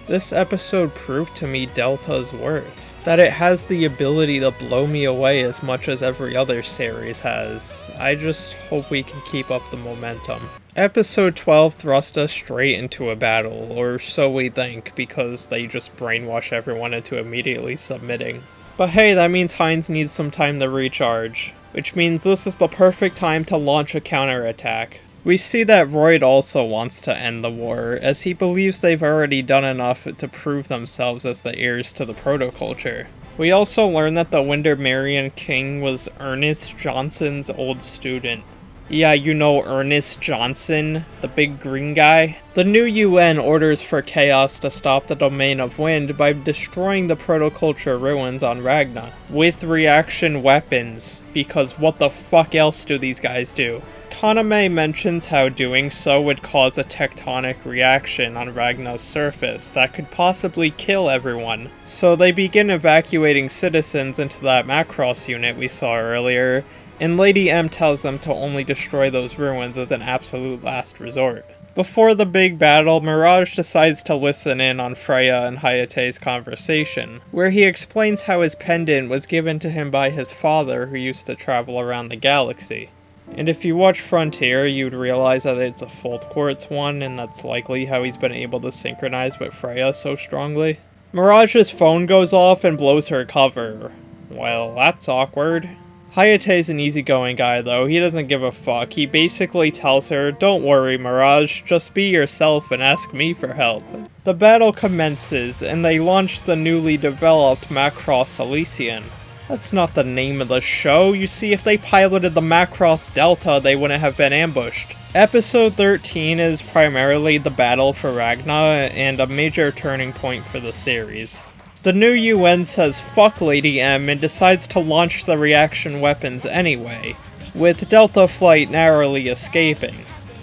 This episode proved to me Delta's worth. That it has the ability to blow me away as much as every other series has. I just hope we can keep up the momentum. Episode 12 thrust us straight into a battle, or so we think, because they just brainwash everyone into immediately submitting. But hey, that means Heinz needs some time to recharge, which means this is the perfect time to launch a counterattack. We see that Royd also wants to end the war, as he believes they've already done enough to prove themselves as the heirs to the Protoculture. We also learn that the Windermerian king was Ernest Johnson's old student. Yeah, you know Ernest Johnson, the big green guy? The new UN orders for Chaos to stop the Domain of Wind by destroying the Protoculture ruins on Ragna with reaction weapons, because what the fuck else do these guys do? Kaname mentions how doing so would cause a tectonic reaction on Ragna's surface that could possibly kill everyone, so they begin evacuating citizens into that Macross unit we saw earlier, and Lady M tells them to only destroy those ruins as an absolute last resort. Before the big battle, Mirage decides to listen in on Freyja and Hayate's conversation, where he explains how his pendant was given to him by his father who used to travel around the galaxy. And if you watch Frontier, you'd realize that it's a Fold Quartz one, and that's likely how he's been able to synchronize with Freyja so strongly. Mirage's phone goes off and blows her cover. Well, that's awkward. Hayate's an easygoing guy though, he doesn't give a fuck. He basically tells her, "Don't worry Mirage, just be yourself and ask me for help." The battle commences, and they launch the newly developed Macross Elysian. That's not the name of the show. You see, if they piloted the Macross Delta, they wouldn't have been ambushed. Episode 13 is primarily the battle for Ragna, and a major turning point for the series. The new UN says fuck Lady M and decides to launch the reaction weapons anyway, with Delta Flight narrowly escaping.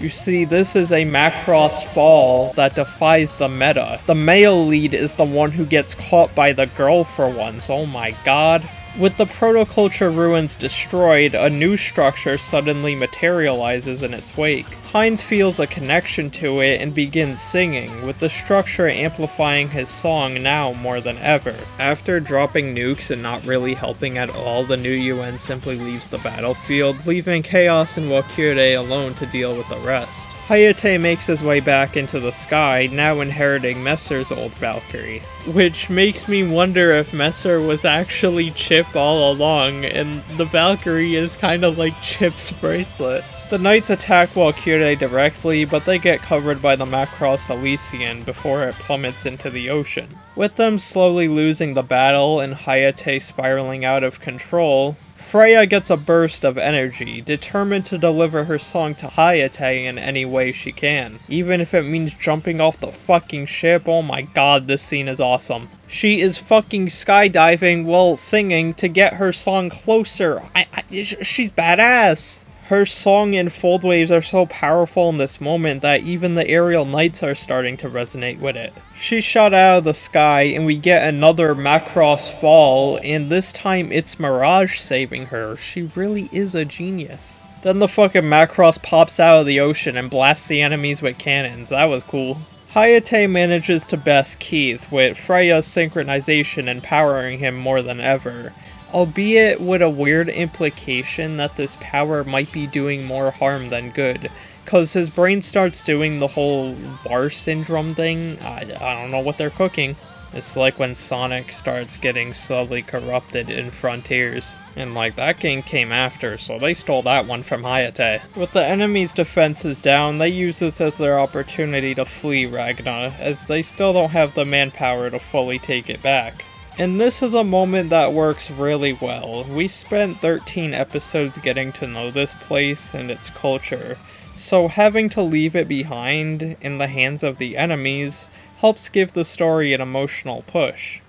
You see, this is a Macross fall that defies the meta. The male lead is the one who gets caught by the girl for once, oh my god. With the Protoculture ruins destroyed, a new structure suddenly materializes in its wake. Hines feels a connection to it and begins singing, with the structure amplifying his song now more than ever. After dropping nukes and not really helping at all, the new UN simply leaves the battlefield, leaving Chaos and Walkure alone to deal with the rest. Hayate makes his way back into the sky, now inheriting Messer's old Valkyrie. Which makes me wonder if Messer was actually Chip all along, and the Valkyrie is kinda like Chip's bracelet. The Knights attack Walkure directly, but they get covered by the Macross Elysian before it plummets into the ocean. With them slowly losing the battle and Hayate spiraling out of control, Freyja gets a burst of energy, determined to deliver her song to Hayate in any way she can. Even if it means jumping off the fucking ship, oh my god, this scene is awesome. She is fucking skydiving while singing to get her song closer. She's badass. Her song and fold waves are so powerful in this moment that even the aerial knights are starting to resonate with it. She's shot out of the sky and we get another Macross fall, and this time it's Mirage saving her. She really is a genius. Then the fucking Macross pops out of the ocean and blasts the enemies with cannons. That was cool. Hayate manages to best Keith, with Freyja's synchronization empowering him more than ever. Albeit with a weird implication that this power might be doing more harm than good, cause his brain starts doing the whole VAR syndrome thing. I don't know what they're cooking. It's like when Sonic starts getting slowly corrupted in Frontiers. And like, that game came after, so they stole that one from Hayate. With the enemy's defenses down, they use this as their opportunity to flee Ragna, as they still don't have the manpower to fully take it back. And this is a moment that works really well. We spent 13 episodes getting to know this place and its culture, so having to leave it behind in the hands of the enemies helps give the story an emotional push.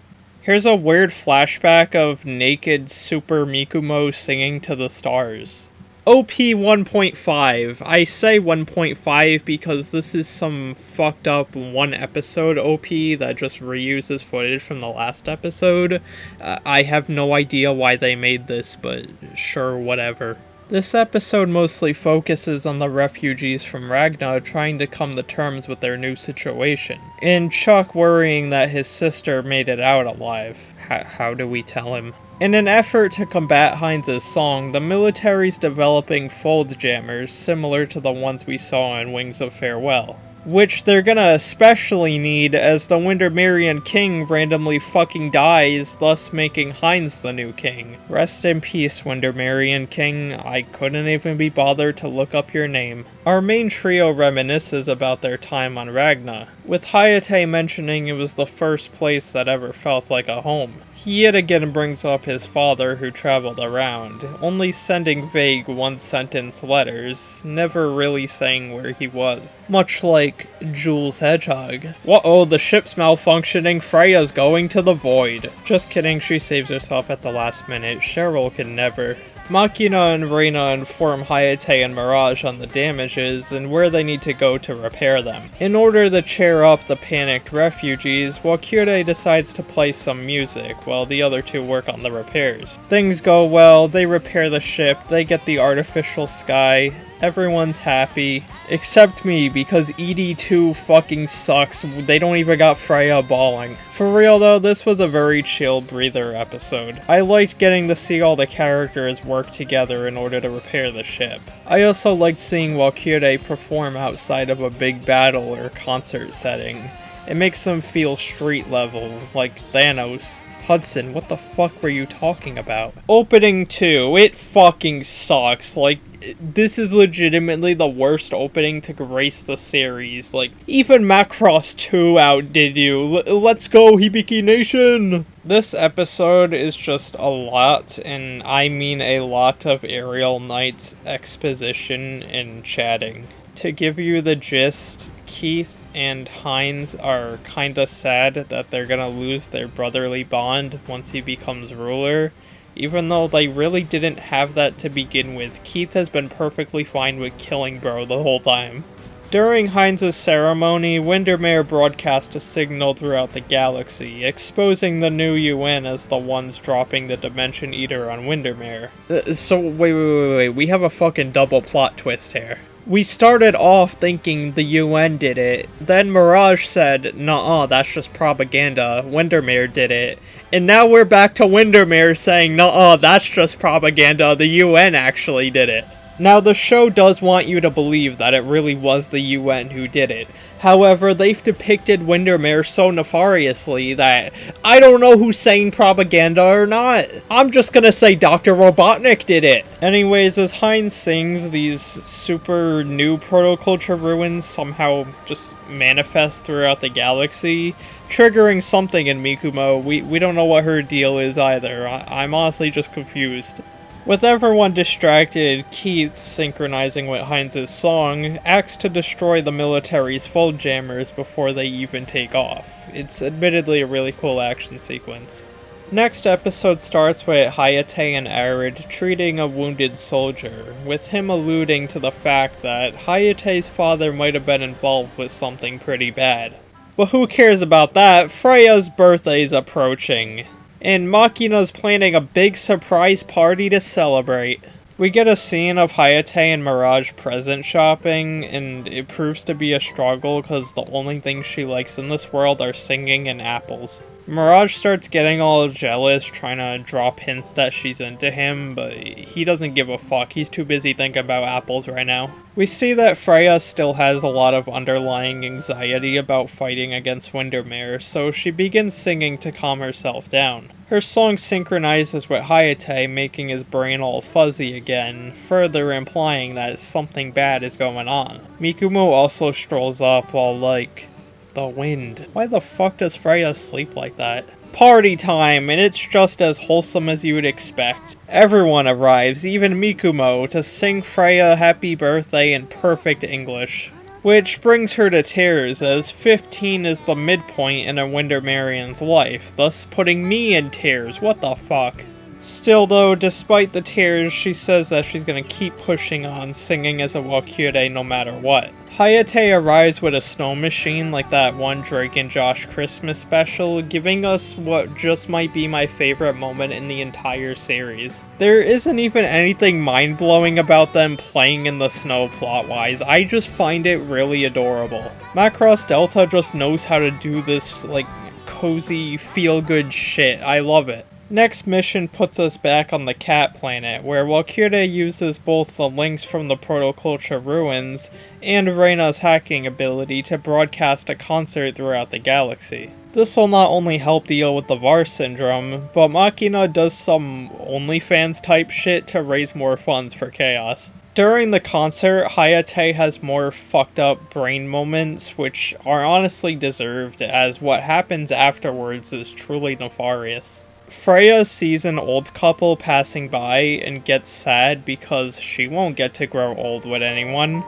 Here's a weird flashback of naked Super Mikumo singing to the stars. OP 1.5. I say 1.5 because this is some fucked up one episode OP that just reuses footage from the last episode. I have no idea why they made this, but sure, whatever. This episode mostly focuses on the refugees from Ragna trying to come to terms with their new situation, and Chuck worrying that his sister made it out alive. How do we tell him? In an effort to combat Hines' song, the military's developing fold jammers similar to the ones we saw in Wings of Farewell. Which they're gonna especially need as the Windermerian king randomly fucking dies, thus making Hines the new king. Rest in peace, Windermerian king. I couldn't even be bothered to look up your name. Our main trio reminisces about their time on Ragna, with Hayate mentioning it was the first place that ever felt like a home. He yet again brings up his father who traveled around, only sending vague one-sentence letters, never really saying where he was. Much like Jules Hedgehog. Uh-oh, the ship's malfunctioning, Freyja's going to the void. Just kidding, she saves herself at the last minute, Cheryl can never. Makina and Ragna inform Hayate and Mirage on the damages and where they need to go to repair them. In order to cheer up the panicked refugees, Walkure decides to play some music while the other two work on the repairs. Things go well, they repair the ship, they get the artificial sky, everyone's happy. Except me, because ED2 fucking sucks, they don't even got Freyja bawling. For real though, this was a very chill breather episode. I liked getting to see all the characters work together in order to repair the ship. I also liked seeing Walkure perform outside of a big battle or concert setting. It makes them feel street level, like Thanos. Hudson, what the fuck were you talking about? Opening 2, it fucking sucks. Like, this is legitimately the worst opening to grace the series. Like, even Macross 2 outdid you. Let's go, Hibiki Nation! This episode is just a lot, and I mean a lot of Aerial Knight's exposition and chatting. To give you the gist, Keith and Hines are kinda sad that they're gonna lose their brotherly bond once he becomes ruler. Even though they really didn't have that to begin with, Keith has been perfectly fine with killing Bro the whole time. During Hines' ceremony, Windermere broadcast a signal throughout the galaxy, exposing the new UN as the ones dropping the Dimension Eater on Windermere. So, wait, we have a fucking double plot twist here. We started off thinking the UN did it, then Mirage said, "Nuh-uh, that's just propaganda, Windermere did it." And now we're back to Windermere saying, "Nuh-uh, that's just propaganda, the UN actually did it." Now, the show does want you to believe that it really was the UN who did it. However, they've depicted Windermere so nefariously that I don't know who's saying propaganda or not. I'm just gonna say Dr. Robotnik did it. Anyways, as Hines sings, these super new protoculture ruins somehow just manifest throughout the galaxy, triggering something in Mikumo. We don't know what her deal is either. I'm honestly just confused. With everyone distracted, Keith, synchronizing with Hines' song, acts to destroy the military's fold jammers before they even take off. It's admittedly a really cool action sequence. Next episode starts with Hayate and Arid treating a wounded soldier, with him alluding to the fact that Hayate's father might have been involved with something pretty bad. But who cares about that? Freyja's birthday's approaching, and Makina's planning a big surprise party to celebrate. We get a scene of Hayate and Mirage present shopping, and it proves to be a struggle because the only things she likes in this world are singing and apples. Mirage starts getting all jealous, trying to drop hints that she's into him, but he doesn't give a fuck. He's too busy thinking about apples right now. We see that Freyja still has a lot of underlying anxiety about fighting against Windermere, so she begins singing to calm herself down. Her song synchronizes with Hayate, making his brain all fuzzy again, further implying that something bad is going on. Mikumo also strolls up while like, the wind. Why the fuck does Freyja sleep like that? Party time, and it's just as wholesome as you would expect. Everyone arrives, even Mikumo, to sing Freyja happy birthday in perfect English. Which brings her to tears, as 15 is the midpoint in a Windermerian's life, thus putting me in tears. What the fuck? Still though, despite the tears, she says that she's gonna keep pushing on, singing as a Walkure no matter what. Hayate arrives with a snow machine like that one Drake and Josh Christmas special, giving us what just might be my favorite moment in the entire series. There isn't even anything mind-blowing about them playing in the snow plot-wise, I just find it really adorable. Macross Delta just knows how to do this, like, cozy, feel-good shit. I love it. Next mission puts us back on the Cat Planet, where Walkure uses both the links from the Protoculture ruins and Ragna's hacking ability to broadcast a concert throughout the galaxy. This will not only help deal with the VAR syndrome, but Makina does some OnlyFans type shit to raise more funds for Chaos. During the concert, Hayate has more fucked up brain moments, which are honestly deserved, as what happens afterwards is truly nefarious. Freyja sees an old couple passing by and gets sad because she won't get to grow old with anyone.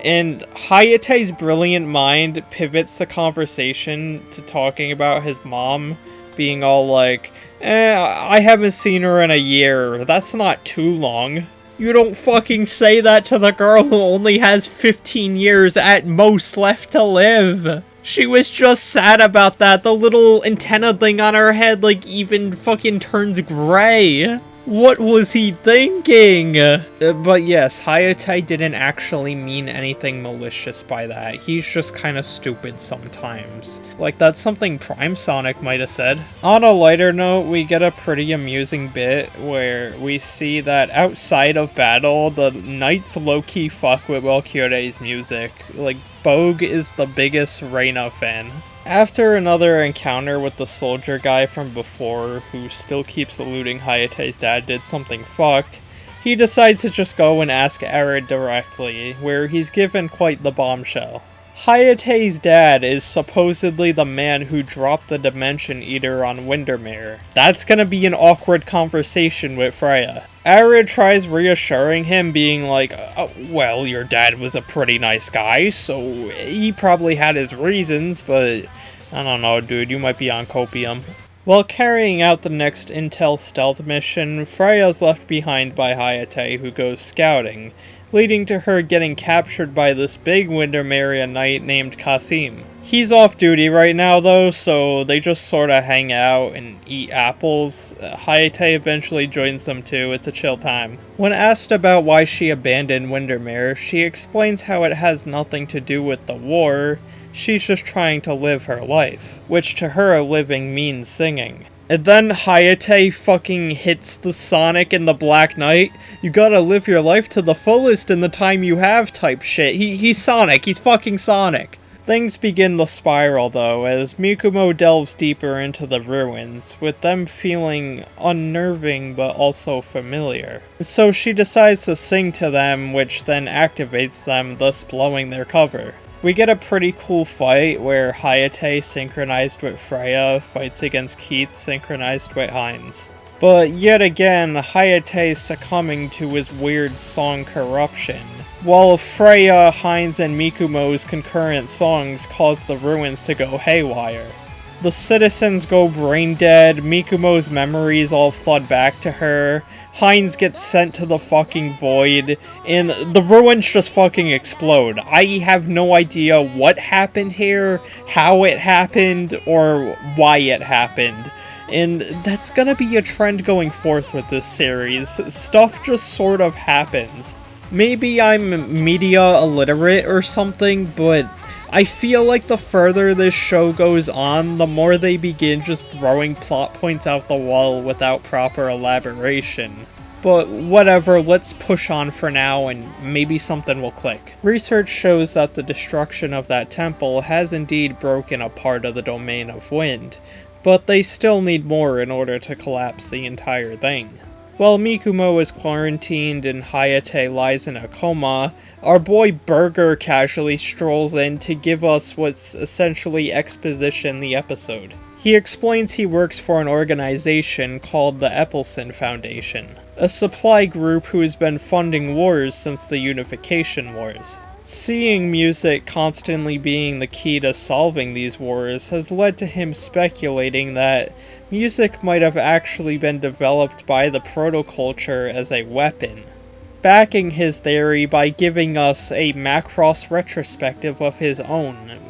And Hayate's brilliant mind pivots the conversation to talking about his mom, being all like, I haven't seen her in a year, that's not too long. You don't fucking say that to the girl who only has 15 years at most left to live. She was just sad about that. The little antenna thing on her head, like, even fucking turns gray. What was he thinking? But yes, Hayate didn't actually mean anything malicious by that. He's just kind of stupid sometimes. Like, that's something Prime Sonic might have said. On a lighter note, we get a pretty amusing bit where we see that outside of battle, the knights low-key fuck with Valkyrie's music. Like, Bogue is the biggest Ragna fan. After another encounter with the soldier guy from before, who still keeps alluding Hayate's dad did something fucked, he decides to just go and ask Arid directly, where he's given quite the bombshell. Hayate's dad is supposedly the man who dropped the Dimension Eater on Windermere. That's gonna be an awkward conversation with Freyja. Arid tries reassuring him, being like, oh, well, your dad was a pretty nice guy, so he probably had his reasons, but I don't know, dude, you might be on copium. While carrying out the next Intel stealth mission, Freyja's left behind by Hayate, who goes scouting, leading to her getting captured by this big Windermere knight named Kasim. He's off duty right now though, so they just sorta hang out and eat apples. Hayate eventually joins them too, it's a chill time. When asked about why she abandoned Windermere, she explains how it has nothing to do with the war, she's just trying to live her life, which to her living means singing. And then Hayate fucking hits the Sonic and the Black Knight. You gotta live your life to the fullest in the time you have type shit. He's Sonic. He's fucking Sonic. Things begin to spiral though, as Mikumo delves deeper into the ruins, with them feeling unnerving but also familiar. So she decides to sing to them, which then activates them, thus blowing their cover. We get a pretty cool fight where Hayate, synchronized with Freyja, fights against Keith, synchronized with Heinz. But yet again, Hayate succumbing to his weird song corruption, while Freyja, Heinz, and Mikumo's concurrent songs cause the ruins to go haywire. The citizens go brain dead, Mikumo's memories all flood back to her, Heinz gets sent to the fucking void, and the ruins just fucking explode. I have no idea what happened here, how it happened, or why it happened. And that's gonna be a trend going forth with this series. Stuff just sort of happens. Maybe I'm media illiterate or something, but I feel like the further this show goes on, the more they begin just throwing plot points out the wall without proper elaboration. But whatever, let's push on for now and maybe something will click. Research shows that the destruction of that temple has indeed broken a part of the domain of wind, but they still need more in order to collapse the entire thing. While Mikumo is quarantined and Hayate lies in a coma, our boy Burger casually strolls in to give us what's essentially exposition the episode. He explains he works for an organization called the Epelson Foundation, a supply group who has been funding wars since the Unification Wars. Seeing music constantly being the key to solving these wars has led to him speculating that music might have actually been developed by the Protoculture as a weapon, backing his theory by giving us a Macross retrospective of his own.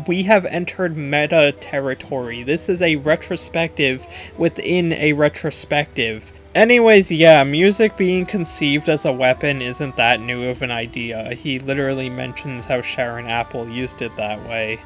We have entered meta territory. This is a retrospective within a retrospective. Anyways, yeah, music being conceived as a weapon isn't that new of an idea. He literally mentions how Sharon Apple used it that way.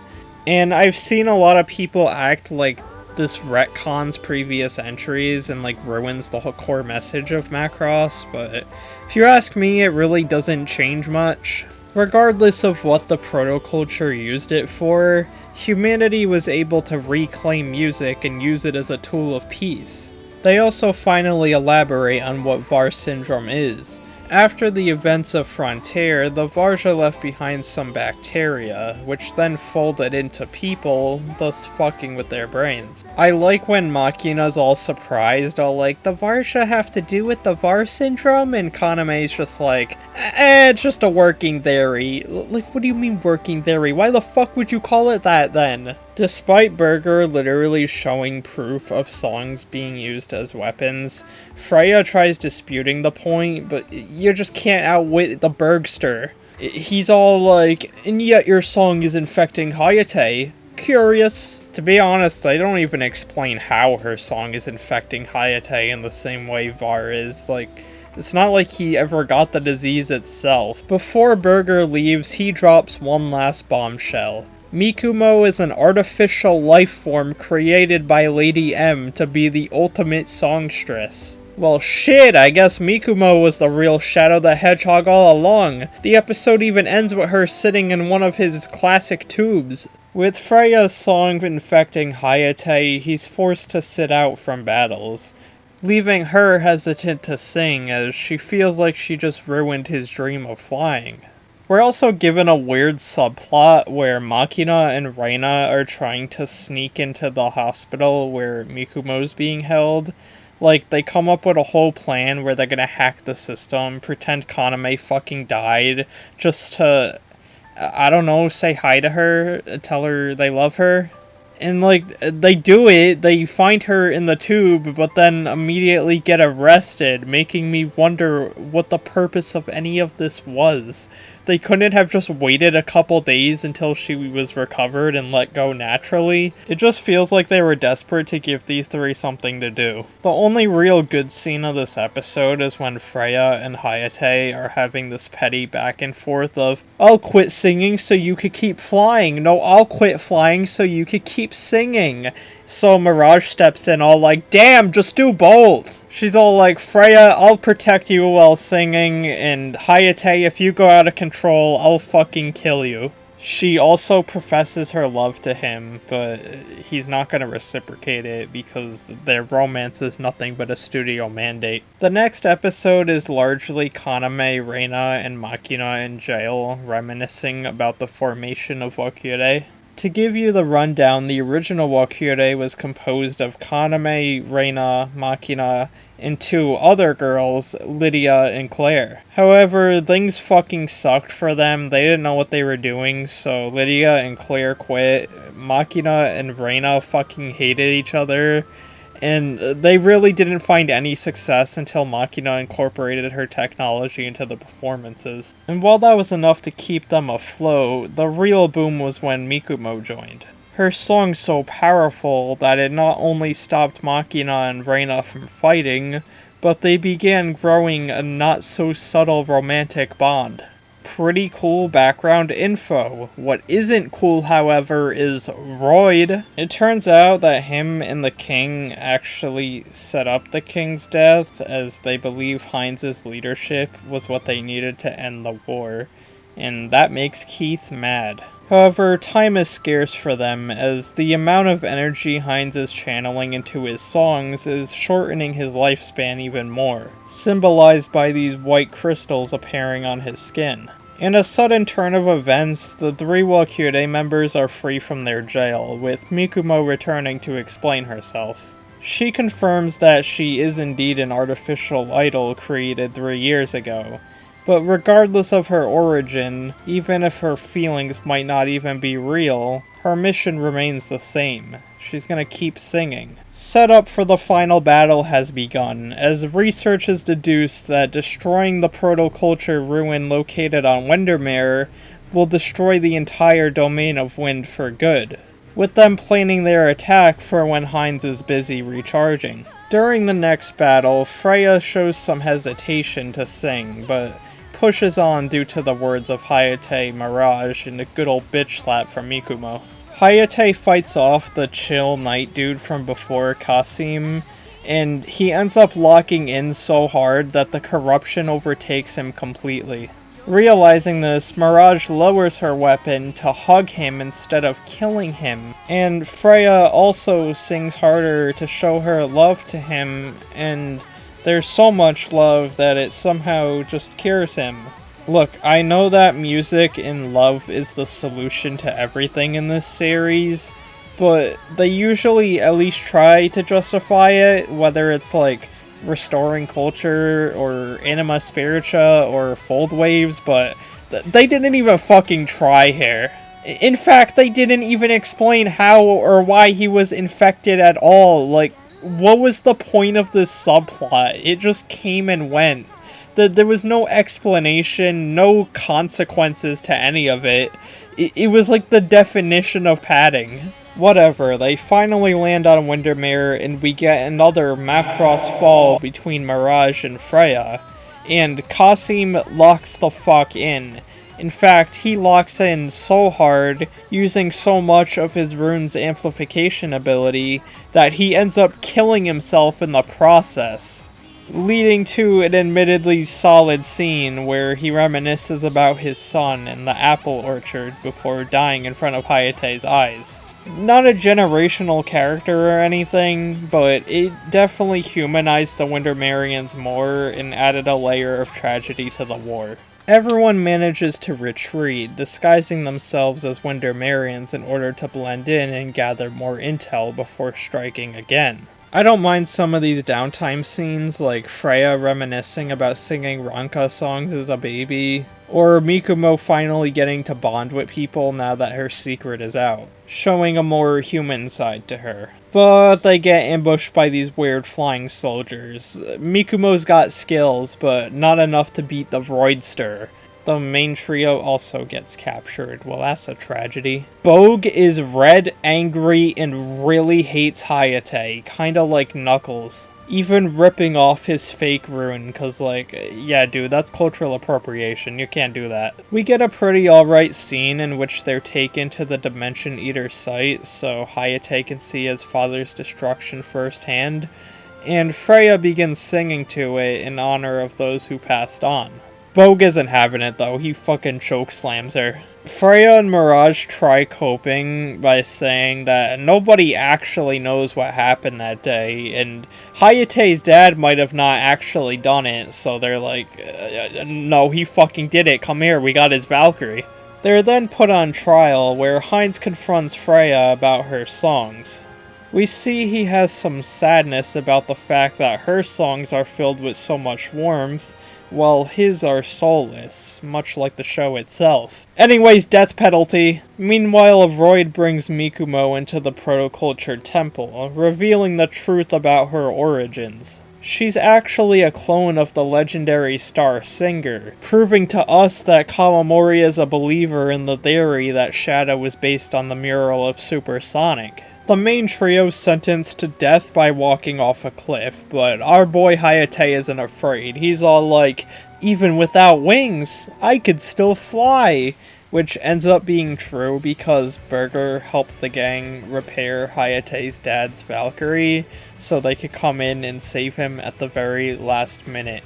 And I've seen a lot of people act like this retcons previous entries and like ruins the whole core message of Macross, but if you ask me, it really doesn't change much. Regardless of what the Protoculture used it for, humanity was able to reclaim music and use it as a tool of peace. They also finally elaborate on what VAR Syndrome is, After the events of Frontier, the Varja left behind some bacteria, which then folded into people, thus fucking with their brains. I like when Makina's all surprised, all like, the Varja have to do with the Var syndrome? And Kaname's just like, it's just a working theory. Like, what do you mean working theory? Why the fuck would you call it that then? Despite Burger literally showing proof of songs being used as weapons, Freyja tries disputing the point, but you just can't outwit the Bergster. He's all like, and yet your song is infecting Hayate. Curious. To be honest, they don't even explain how her song is infecting Hayate in the same way Var is. Like, it's not like he ever got the disease itself. Before Burger leaves, he drops one last bombshell. Mikumo is an artificial life form created by Lady M to be the ultimate songstress. Well shit, I guess Mikumo was the real Shadow the Hedgehog all along. The episode even ends with her sitting in one of his classic tubes. With Freyja's song infecting Hayate, he's forced to sit out from battles, leaving her hesitant to sing as she feels like she just ruined his dream of flying. We're also given a weird subplot where Makina and Ragna are trying to sneak into the hospital where Mikumo's being held. Like, they come up with a whole plan where they're gonna hack the system, pretend Kaname fucking died, just to, I don't know, say hi to her, tell her they love her. And, like, they do it, they find her in the tube, but then immediately get arrested, making me wonder what the purpose of any of this was. They couldn't have just waited a couple days until she was recovered and let go naturally. It just feels like they were desperate to give these three something to do. The only real good scene of this episode is when Freyja and Hayate are having this petty back and forth of, I'll quit singing so you could keep flying. No, I'll quit flying so you could keep singing. So Mirage steps in all like, damn, just do both. She's all like, Freyja, I'll protect you while singing, and Hayate, if you go out of control, I'll fucking kill you. She also professes her love to him, but he's not going to reciprocate it because their romance is nothing but a studio mandate. The next episode is largely Kaname, Ragna, and Makina in jail, reminiscing about the formation of Wakyure. To give you the rundown, the original Wakyure was composed of Kaname, Ragna, Makina, and two other girls, Lydia and Claire. However, things fucking sucked for them. They didn't know what they were doing, so Lydia and Claire quit. Makina and Ragna fucking hated each other, and they really didn't find any success until Makina incorporated her technology into the performances. And while that was enough to keep them afloat, the real boom was when Mikumo joined. Her song's so powerful that it not only stopped Makina and Ragna from fighting, but they began growing a not-so-subtle romantic bond. Pretty cool background info. What isn't cool, however, is Royd. It turns out that him and the king actually set up the king's death, as they believe Heinz's leadership was what they needed to end the war, and that makes Keith mad. However, time is scarce for them, as the amount of energy Heinz is channeling into his songs is shortening his lifespan even more, symbolized by these white crystals appearing on his skin. In a sudden turn of events, the three Wakyure members are free from their jail, with Mikumo returning to explain herself. She confirms that she is indeed an artificial idol created 3 years ago, but regardless of her origin, even if her feelings might not even be real, her mission remains the same. She's gonna keep singing. Setup for the final battle has begun, as research has deduced that destroying the Protoculture ruin located on Windermere will destroy the entire domain of Wind for good, with them planning their attack for when Heinz is busy recharging. During the next battle, Freyja shows some hesitation to sing, but pushes on due to the words of Hayate, Mirage, and a good old bitch slap from Mikumo. Hayate fights off the chill night dude from before, Kasim, and he ends up locking in so hard that the corruption overtakes him completely. Realizing this, Mirage lowers her weapon to hug him instead of killing him, and Freyja also sings harder to show her love to him, and There's so much love that it somehow just cures him. Look, I know that music and love is the solution to everything in this series, but they usually at least try to justify it, whether it's like restoring culture or anima spiritua or fold waves, but they didn't even fucking try here. In fact, they didn't even explain how or why he was infected at all. Like, what was the point of this subplot? It just came and went. There was no explanation, no consequences to any of it. It was like the definition of padding. Whatever, they finally land on Windermere and we get another Macross fall between Mirage and Freyja. And Kasim locks the fuck in. In fact, he locks in so hard, using so much of his rune's amplification ability, that he ends up killing himself in the process. Leading to an admittedly solid scene where he reminisces about his son in the apple orchard before dying in front of Hayate's eyes. Not a generational character or anything, but it definitely humanized the Windermerians more and added a layer of tragedy to the war. Everyone manages to retreat, disguising themselves as Windermerians in order to blend in and gather more intel before striking again. I don't mind some of these downtime scenes, like Freyja reminiscing about singing Ranka songs as a baby, or Mikumo finally getting to bond with people now that her secret is out, showing a more human side to her. But they get ambushed by these weird flying soldiers. Mikumo's got skills, but not enough to beat the Voidster. The main trio also gets captured. Well, that's a tragedy. Bogue is red, angry, and really hates Hayate, kinda like Knuckles. Even ripping off his fake rune, cause like, yeah dude, that's cultural appropriation, you can't do that. We get a pretty alright scene in which they're taken to the Dimension Eater site, so Hayate can see his father's destruction firsthand, and Freyja begins singing to it in honor of those who passed on. Bogue isn't having it though, he fucking chokeslams her. Freyja and Mirage try coping by saying that nobody actually knows what happened that day, and Hayate's dad might have not actually done it, so they're like, no, he fucking did it, come here, we got his Valkyrie. They're then put on trial, where Heinz confronts Freyja about her songs. We see he has some sadness about the fact that her songs are filled with so much warmth, while his are soulless, much like the show itself. Anyways, death penalty. Meanwhile, Vroid brings Mikumo into the Protoculture temple, revealing the truth about her origins. She's actually a clone of the legendary Star Singer, proving to us that Kawamori is a believer in the theory that Shadow was based on the mural of Supersonic. The main trio sentenced to death by walking off a cliff, but our boy Hayate isn't afraid. He's all like, even without wings, I could still fly! Which ends up being true because Burger helped the gang repair Hayate's dad's Valkyrie, so they could come in and save him at the very last minute.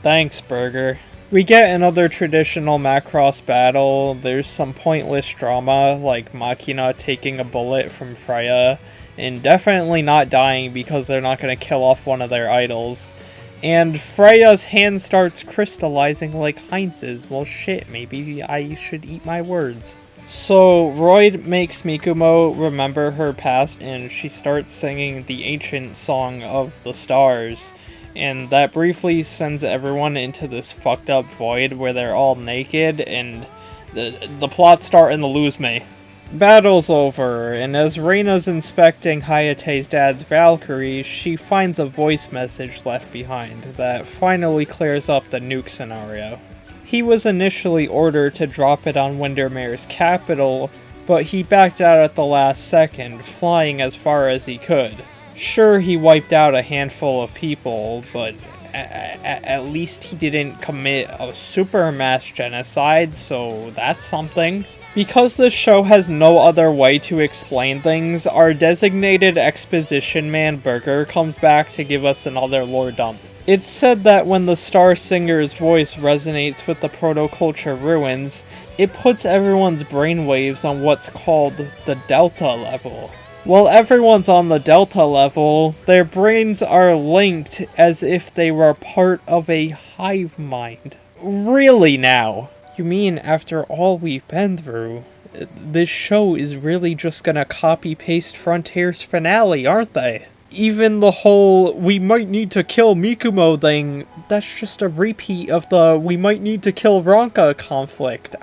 Thanks, Burger. We get another traditional Macross battle. There's some pointless drama, like Machina taking a bullet from Freyja, and definitely not dying because they're not going to kill off one of their idols. And Freyja's hand starts crystallizing like Heinz's. Well shit, maybe I should eat my words. So, Vroid makes Mikumo remember her past, and she starts singing the ancient song of the stars. And that briefly sends everyone into this fucked up void where they're all naked, and the plot's starting to lose me. Battle's over, and as Reina's inspecting Hayate's dad's Valkyrie, she finds a voice message left behind that finally clears up the nuke scenario. He was initially ordered to drop it on Windermere's capital, but he backed out at the last second, flying as far as he could. Sure, he wiped out a handful of people, but at least he didn't commit a super mass genocide, so that's something. Because this show has no other way to explain things, our designated exposition man Burger comes back to give us another lore dump. It's said that when the Star Singer's voice resonates with the Protoculture ruins, it puts everyone's brainwaves on what's called the Delta level. While everyone's on the Delta level, their brains are linked as if they were part of a hive mind. Really now? You mean after all we've been through, this show is really just gonna copy-paste Frontier's finale, aren't they? Even the whole "we might need to kill Mikumo" thing, that's just a repeat of the "we might need to kill Ranka" conflict.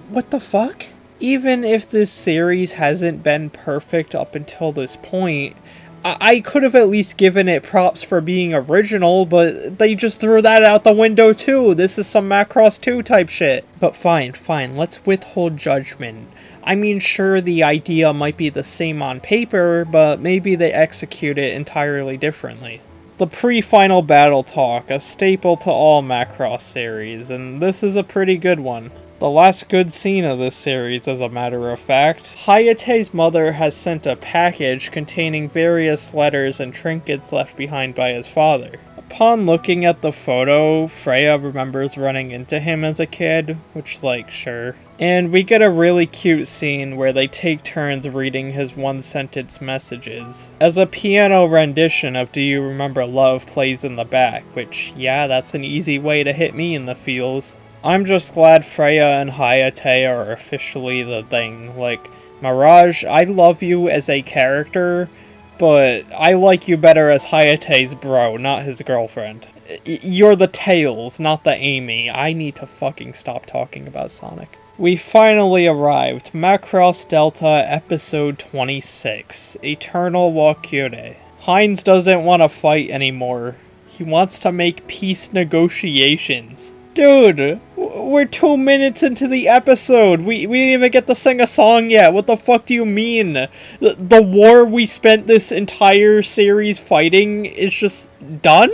What the fuck? Even if this series hasn't been perfect up until this point, I could have at least given it props for being original, but they just threw that out the window too. This is some Macross 2 type shit. But fine, let's withhold judgment. I mean, sure, the idea might be the same on paper, but maybe they execute it entirely differently. The pre-final battle talk, a staple to all Macross series, and this is a pretty good one. The last good scene of this series, as a matter of fact. Hayate's mother has sent a package containing various letters and trinkets left behind by his father. Upon looking at the photo, Freyja remembers running into him as a kid, which, like, sure. And we get a really cute scene where they take turns reading his one-sentence messages, as a piano rendition of "Do You Remember Love" plays in the back, which, yeah, that's an easy way to hit me in the feels. I'm just glad Freyja and Hayate are officially the thing. Like, Mirage, I love you as a character, but I like you better as Hayate's bro, not his girlfriend. You're the Tails, not the Amy. I need to fucking stop talking about Sonic. We finally arrived. Macross Delta Episode 26. Eternal Walkure. Hines doesn't want to fight anymore. He wants to make peace negotiations. Dude, we're 2 minutes into the episode. We didn't even get to sing a song yet. What the fuck do you mean? The war we spent this entire series fighting is just done?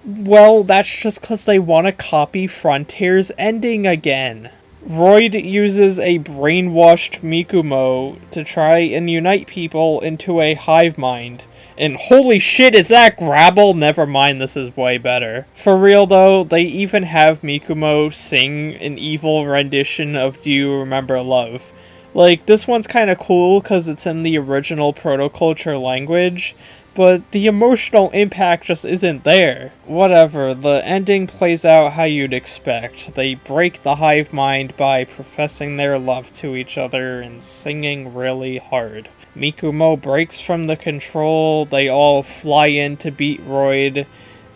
Well, that's just because they want to copy Frontier's ending again. Royd uses a brainwashed Mikumo to try and unite people into a hive mind. And holy shit, is that Grabble? Never mind, this is way better. For real though, they even have Mikumo sing an evil rendition of "Do You Remember Love?" Like, this one's kinda cool because it's in the original Protoculture language, but the emotional impact just isn't there. Whatever, the ending plays out how you'd expect. They break the hive mind by professing their love to each other and singing really hard. Mikumo breaks from the control, they all fly in to beat Royd,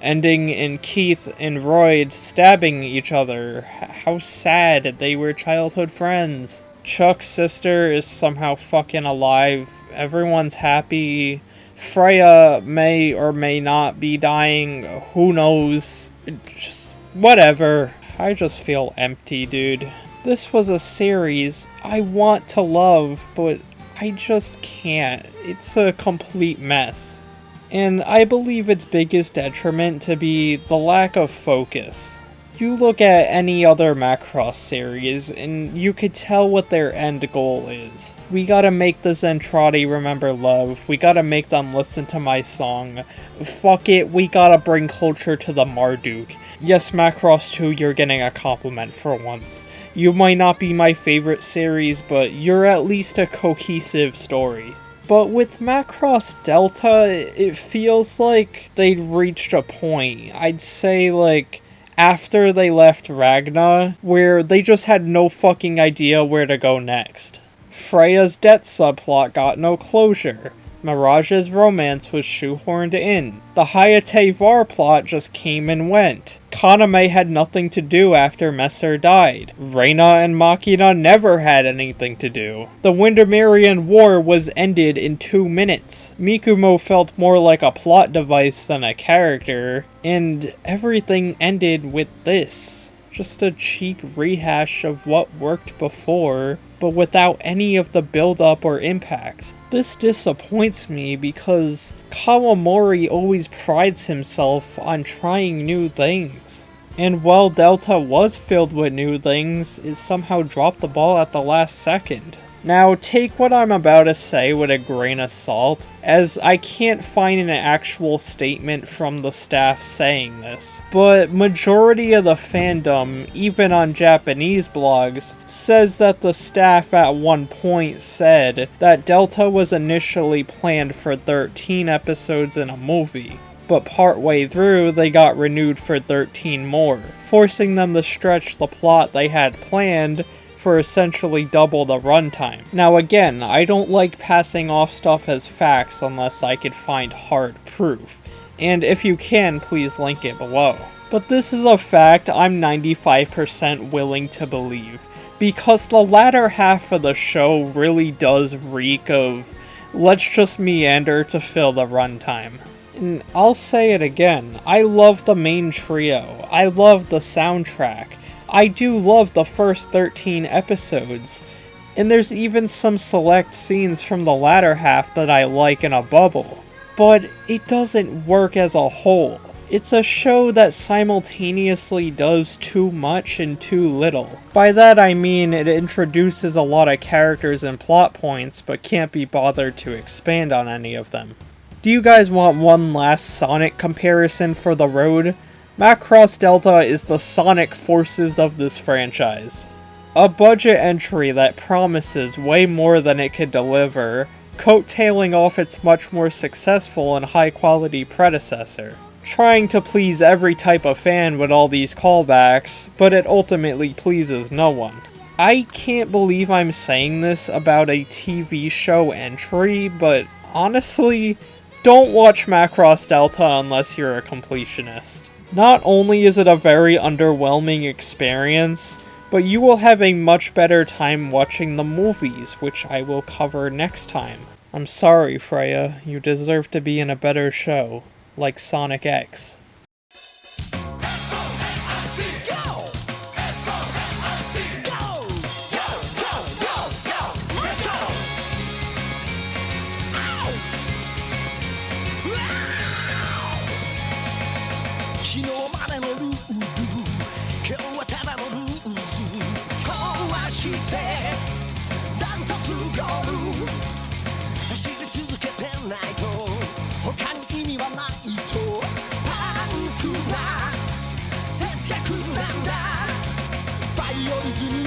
ending in Keith and Royd stabbing each other. How sad, they were childhood friends. Chuck's sister is somehow fucking alive, everyone's happy. Freyja may or may not be dying, who knows, just whatever. I just feel empty, dude. This was a series I want to love, but I just can't. It's a complete mess. And I believe its biggest detriment to be the lack of focus. You look at any other Macross series, and you could tell what their end goal is. We gotta make the Zentradi remember love, we gotta make them listen to my song. Fuck it, we gotta bring culture to the Marduk. Yes, Macross 2, you're getting a compliment for once. You might not be my favorite series, but you're at least a cohesive story. But with Macross Delta, it feels like they'd reached a point. I'd say, like, after they left Ragna, where they just had no fucking idea where to go next. Freyja's debt subplot got no closure. Mirage's romance was shoehorned in. The Hayate Var plot just came and went. Kaname had nothing to do after Messer died. Reina and Machina never had anything to do. The Windermerian War was ended in 2 minutes. Mikumo felt more like a plot device than a character, and everything ended with this. Just a cheap rehash of what worked before, but without any of the build-up or impact. This disappoints me because Kawamori always prides himself on trying new things. And while Delta was filled with new things, it somehow dropped the ball at the last second. Now, take what I'm about to say with a grain of salt, as I can't find an actual statement from the staff saying this. But majority of the fandom, even on Japanese blogs, says that the staff at one point said that Delta was initially planned for 13 episodes in a movie, but partway through they got renewed for 13 more, forcing them to stretch the plot they had planned for essentially double the runtime. Now again, I don't like passing off stuff as facts unless I could find hard proof, and if you can, please link it below. But this is a fact I'm 95% willing to believe, because the latter half of the show really does reek of let's just meander to fill the runtime. And I'll say it again, I love the main trio, I love the soundtrack, I do love the first 13 episodes, and there's even some select scenes from the latter half that I like in a bubble, but it doesn't work as a whole. It's a show that simultaneously does too much and too little. By that I mean it introduces a lot of characters and plot points, but can't be bothered to expand on any of them. Do you guys want one last Sonic comparison for the road? Macross Delta is the Sonic forces of this franchise. A budget entry that promises way more than it could deliver, coattailing off its much more successful and high-quality predecessor. Trying to please every type of fan with all these callbacks, but it ultimately pleases no one. I can't believe I'm saying this about a TV show entry, but honestly, don't watch Macross Delta unless you're a completionist. Not only is it a very underwhelming experience, but you will have a much better time watching the movies, which I will cover next time. I'm sorry, Freyja, you deserve to be in a better show, like Sonic X. Escalation